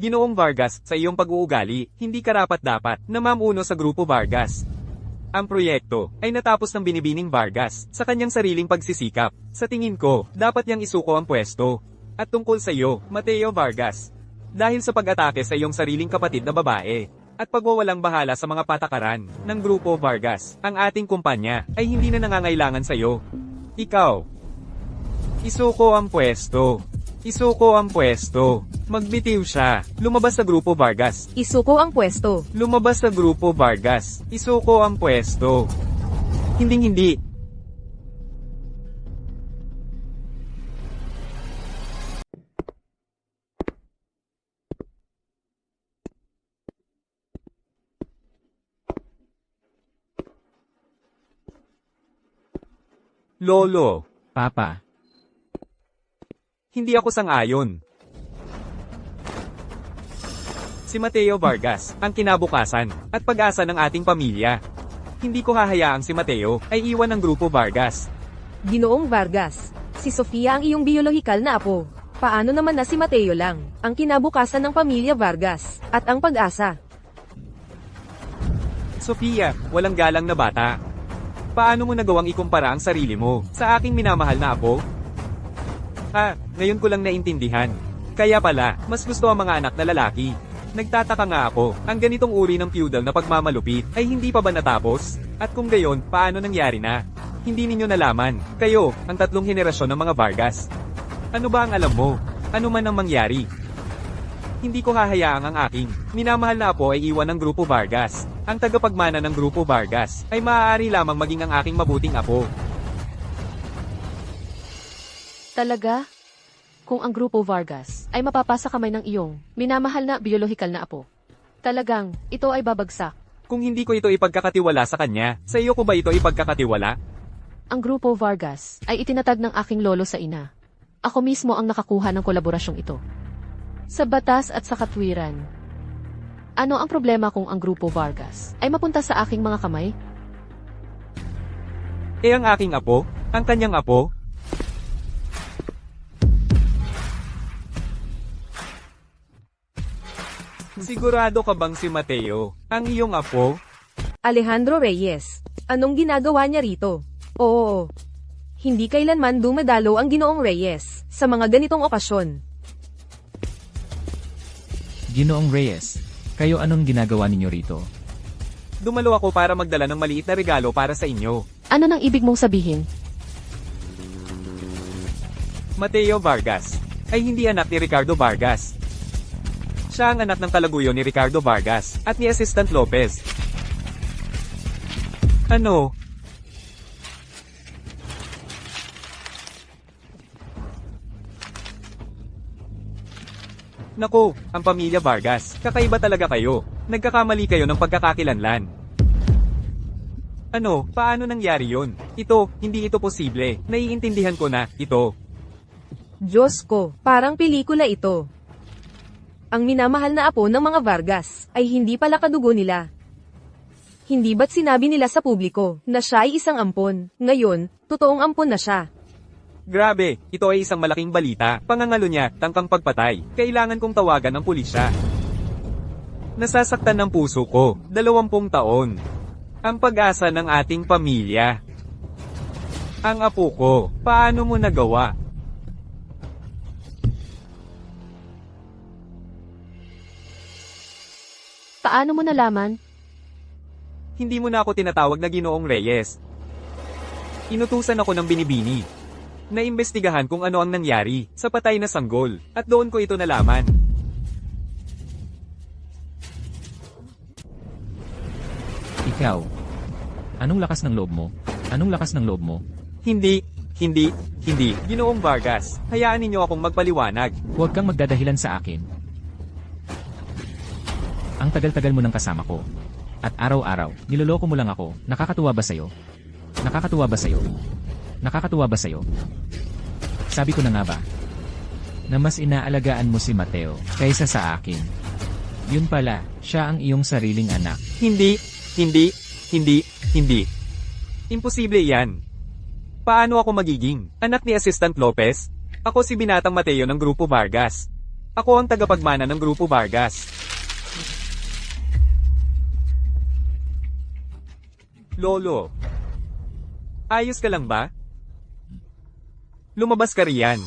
Ginoong Vargas, sa iyong pag-uugali, hindi karapat-dapat na mamuno sa Grupo Vargas. Ang proyekto ay natapos ng binibining Vargas sa kanyang sariling pagsisikap. Sa tingin ko, dapat niyang isuko ang pwesto. At tungkol sa iyo, Mateo Vargas, dahil sa pag-atake sa iyong sariling kapatid na babae, at pagwawalang bahala sa mga patakaran ng Grupo Vargas, ang ating kumpanya ay hindi na nangangailangan sa iyo. Ikaw, isuko ang pwesto. Isuko ang pwesto. Magbitiw siya. Lumabas sa Grupo Vargas. Isuko ang pwesto. Lumabas sa Grupo Vargas. Isuko ang pwesto. Hinding-hindi. Lolo, Papa, hindi ako sang-ayon. Si Mateo Vargas, ang kinabukasan, at pag-asa ng ating pamilya. Hindi ko hahayaang si Mateo ay iwan ng Grupo Vargas. Ginoong Vargas, si Sofia ang iyong biyolohikal na apo. Paano naman na si Mateo lang, ang kinabukasan ng pamilya Vargas, at ang pag-asa? Sofia, walang galang na bata. Paano mo nagawang ikumpara ang sarili mo sa aking minamahal na apo? Ngayon ko lang naintindihan. Kaya pala, mas gusto ang mga anak na lalaki. Nagtataka nga ako, ang ganitong uri ng feudal na pagmamalupit ay hindi pa ba natapos? At kung gayon, paano nangyari na? Hindi ninyo nalaman, kayo, ang 3 henerasyon ng mga Vargas. Ano ba ang alam mo? Ano man ang mangyari? hindi ko hahayaang ang aking minamahal na apo ay iwan ng Grupo Vargas. Ang tagapagmana ng Grupo Vargas ay maaari lamang maging ang aking mabuting apo. Talaga? Kung ang Grupo Vargas ay mapapasa kamay ng iyong minamahal na biolohikal na apo, talagang ito ay babagsak. Kung hindi ko ito ipagkakatiwala sa kanya, sa iyo ko ba ito ipagkakatiwala? Ang Grupo Vargas ay itinatag ng aking lolo sa ina. Ako mismo ang nakakuha ng kolaborasyong ito. Sa batas at sa katwiran. Ano ang problema kung ang Grupo Vargas ay mapunta sa aking mga kamay? Ang aking apo? Ang kanyang apo? Sigurado ka bang si Mateo, ang iyong apo? Alejandro Reyes, anong ginagawa niya rito? Oo. Hindi kailanman dumadalo ang Ginoong Reyes sa mga ganitong okasyon. Ginoong Reyes, kayo anong ginagawa ninyo rito? Dumalo ako para magdala ng maliit na regalo para sa inyo. Ano nang ibig mong sabihin? Mateo Vargas ay hindi anak ni Ricardo Vargas. Siya ang anak ng kalaguyo ni Ricardo Vargas at ni Assistant Lopez. Ano? Naku, ang pamilya Vargas, kakaiba talaga kayo. Nagkakamali kayo ng pagkakakilanlan. Ano, paano nangyari yon? Ito, hindi ito posible. Naiintindihan ko na, ito. Diyos ko, parang pelikula ito. Ang minamahal na apo ng mga Vargas ay hindi pala kadugo nila. Hindi ba't sinabi nila sa publiko na siya ay isang ampon? Ngayon, totoong ampon na siya. Grabe, ito ay isang malaking balita. Pangangalo niya, tangkang pagpatay. Kailangan kong tawagan ng pulisya. Nasasaktan ng puso ko, 20 taon. Ang pag-asa ng ating pamilya. Ang apo ko, paano mo nagawa? Paano mo nalaman? Hindi mo na ako tinatawag na Ginoong Reyes. Inutusan ako ng binibini. Naimbestigahan kung ano ang nangyari sa patay na sanggol, at doon ko ito nalaman. Ikaw, anong lakas ng loob mo? Anong lakas ng loob mo? Hindi. Ginoong Vargas, hayaan ninyo akong magpaliwanag. Huwag kang magdadahilan sa akin. Ang tagal-tagal mo nang kasama ko. At araw-araw, niloloko mo lang ako. Nakakatuwa ba sa'yo? Nakakatuwa ba sa'yo? Nakakatuwa ba sa'yo? Sabi ko na nga ba, na mas inaalagaan mo si Mateo kaysa sa akin. Yun pala, siya ang iyong sariling anak. Hindi. Imposible yan. Paano ako magiging anak ni Assistant Lopez? Ako si Binatang Mateo ng Grupo Vargas. Ako ang tagapagmana ng Grupo Vargas. Lolo, ayos ka lang ba? Lumabas ka riyan.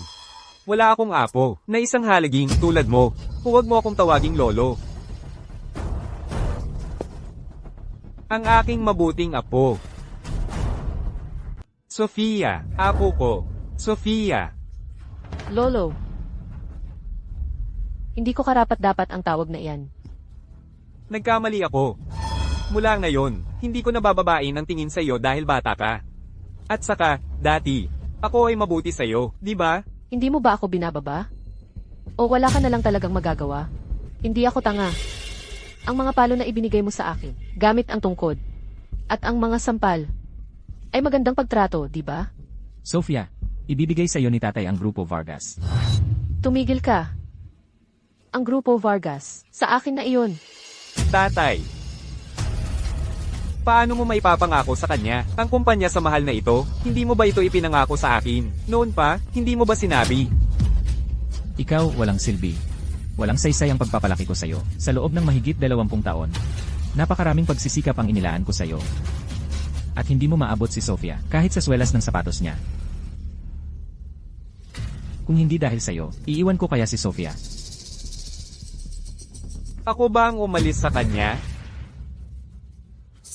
Wala akong apo na isang halaging tulad mo. Huwag mo akong tawaging lolo. Ang aking mabuting apo. Sofia, apo ko. Sofia. Lolo. Hindi ko karapat-dapat ang tawag na iyan. Nagkamali ako. Mula ngayon, hindi ko nabababain ang tingin sa iyo dahil bata ka. At saka, dati, ako ay mabuti sa iyo, di ba? Hindi mo ba ako binababa? O wala ka na lang talagang magagawa? Hindi ako tanga. Ang mga palo na ibinigay mo sa akin, gamit ang tungkod, at ang mga sampal, ay magandang pagtrato, di ba? Sofia, ibibigay sa iyo ni tatay ang Grupo Vargas. Tumigil ka. Ang Grupo Vargas, sa akin na iyon. Tatay. Paano mo maipapangako sa kanya ang kumpanya sa mahal na ito? Hindi mo ba ito ipinangako sa akin? Noon pa, hindi mo ba sinabi? Ikaw, walang silbi. Walang saysay ang pagpapalaki ko sa iyo. Sa loob ng mahigit 20 taon, napakaraming pagsisikap ang inilaan ko sa iyo. At hindi mo maabot si Sofia, kahit sa swelas ng sapatos niya. Kung hindi dahil sa iyo, iiwan ko kaya si Sofia. Ako ba ang umalis sa kanya?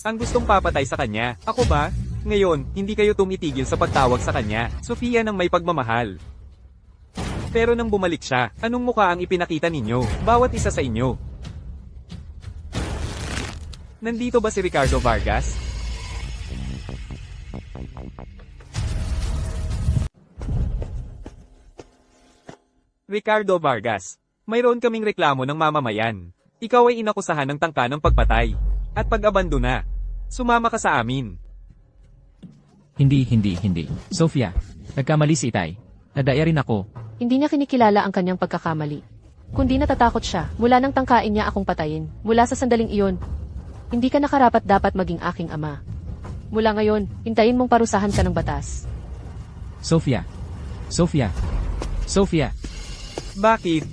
Ang gustong papatay sa kanya, ako ba? Ngayon, hindi kayo tumitigil sa pagtawag sa kanya, Sofia ng may pagmamahal. Pero nang bumalik siya, anong mukha ang ipinakita ninyo, bawat isa sa inyo? Nandito ba si Ricardo Vargas? Ricardo Vargas, mayroon kaming reklamo ng mamamayan. Ikaw ay inakusahan ng tangka ng pagpatay. At pag-abandona. Sumama ka sa amin. Hindi. Sofia, nagkamali si Itay. Nadaya rin ako. Hindi niya kinikilala ang kanyang pagkakamali. Kundi natatakot siya, mula nang tangkain niya akong patayin, mula sa sandaling iyon. Hindi ka nakarapat dapat maging aking ama. Mula ngayon, hintayin mong parusahan ka ng batas. Sofia. Bakit?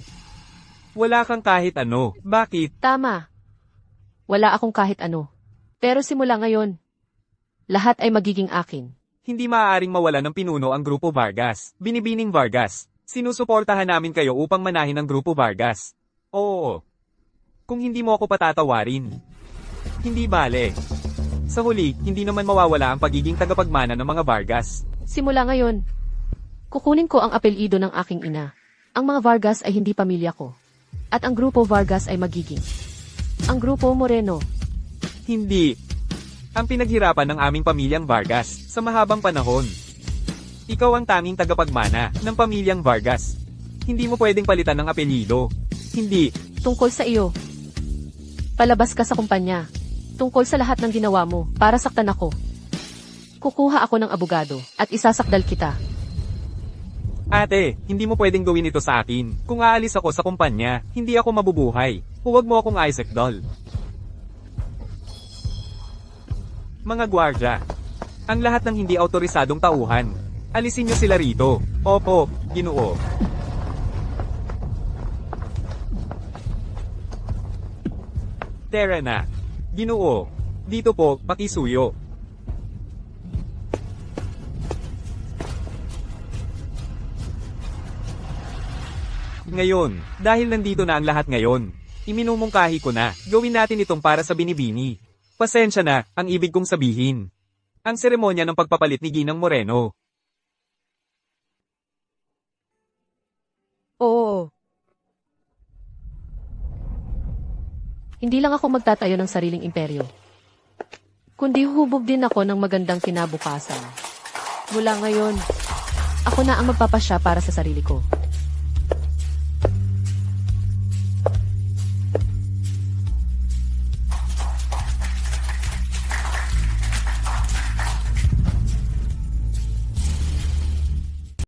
Wala kang kahit ano. Bakit? Tama. Wala akong kahit ano. Pero simula ngayon, lahat ay magiging akin. Hindi maaaring mawala ng pinuno ang Grupo Vargas. Binibining Vargas. Sinusuportahan namin kayo upang manahin ang Grupo Vargas. Oo. Kung hindi mo ako patatawarin. Hindi bale. Sa huli, hindi naman mawawala ang pagiging tagapagmana ng mga Vargas. Simula ngayon, kukunin ko ang apelyido ng aking ina. Ang mga Vargas ay hindi pamilya ko. At ang Grupo Vargas ay magiging ang Grupo Moreno. Hindi. Ang pinaghirapan ng aming pamilyang Vargas sa mahabang panahon. Ikaw ang tanging tagapagmana ng pamilyang Vargas. Hindi mo pwedeng palitan ng apelyido. Hindi. Tungkol sa iyo. Palabas ka sa kumpanya. Tungkol sa lahat ng ginawa mo para saktan ako. Kukuha ako ng abogado at isasakdal kita. Ate, hindi mo pwedeng gawin ito sa akin. Kung aalis ako sa kumpanya, hindi ako mabubuhay. Huwag mo akong Isaac Doll. Mga gwardya, ang lahat ng hindi autorisadong tauhan, alisin niyo sila rito. Opo, Ginoo. Tara na. Ginoo. Dito po, pakisuyo. Ngayon, dahil nandito na ang lahat ngayon, iminumungkahi ko na, gawin natin itong para sa binibini. Pasensya na, ang ibig kong sabihin. Ang seremonya ng pagpapalit ni Ginang Moreno. Oo. Hindi lang ako magtatayo ng sariling imperyo. Kundi hubog din ako ng magandang kinabukasan. Mula ngayon, ako na ang magpapasya para sa sarili ko.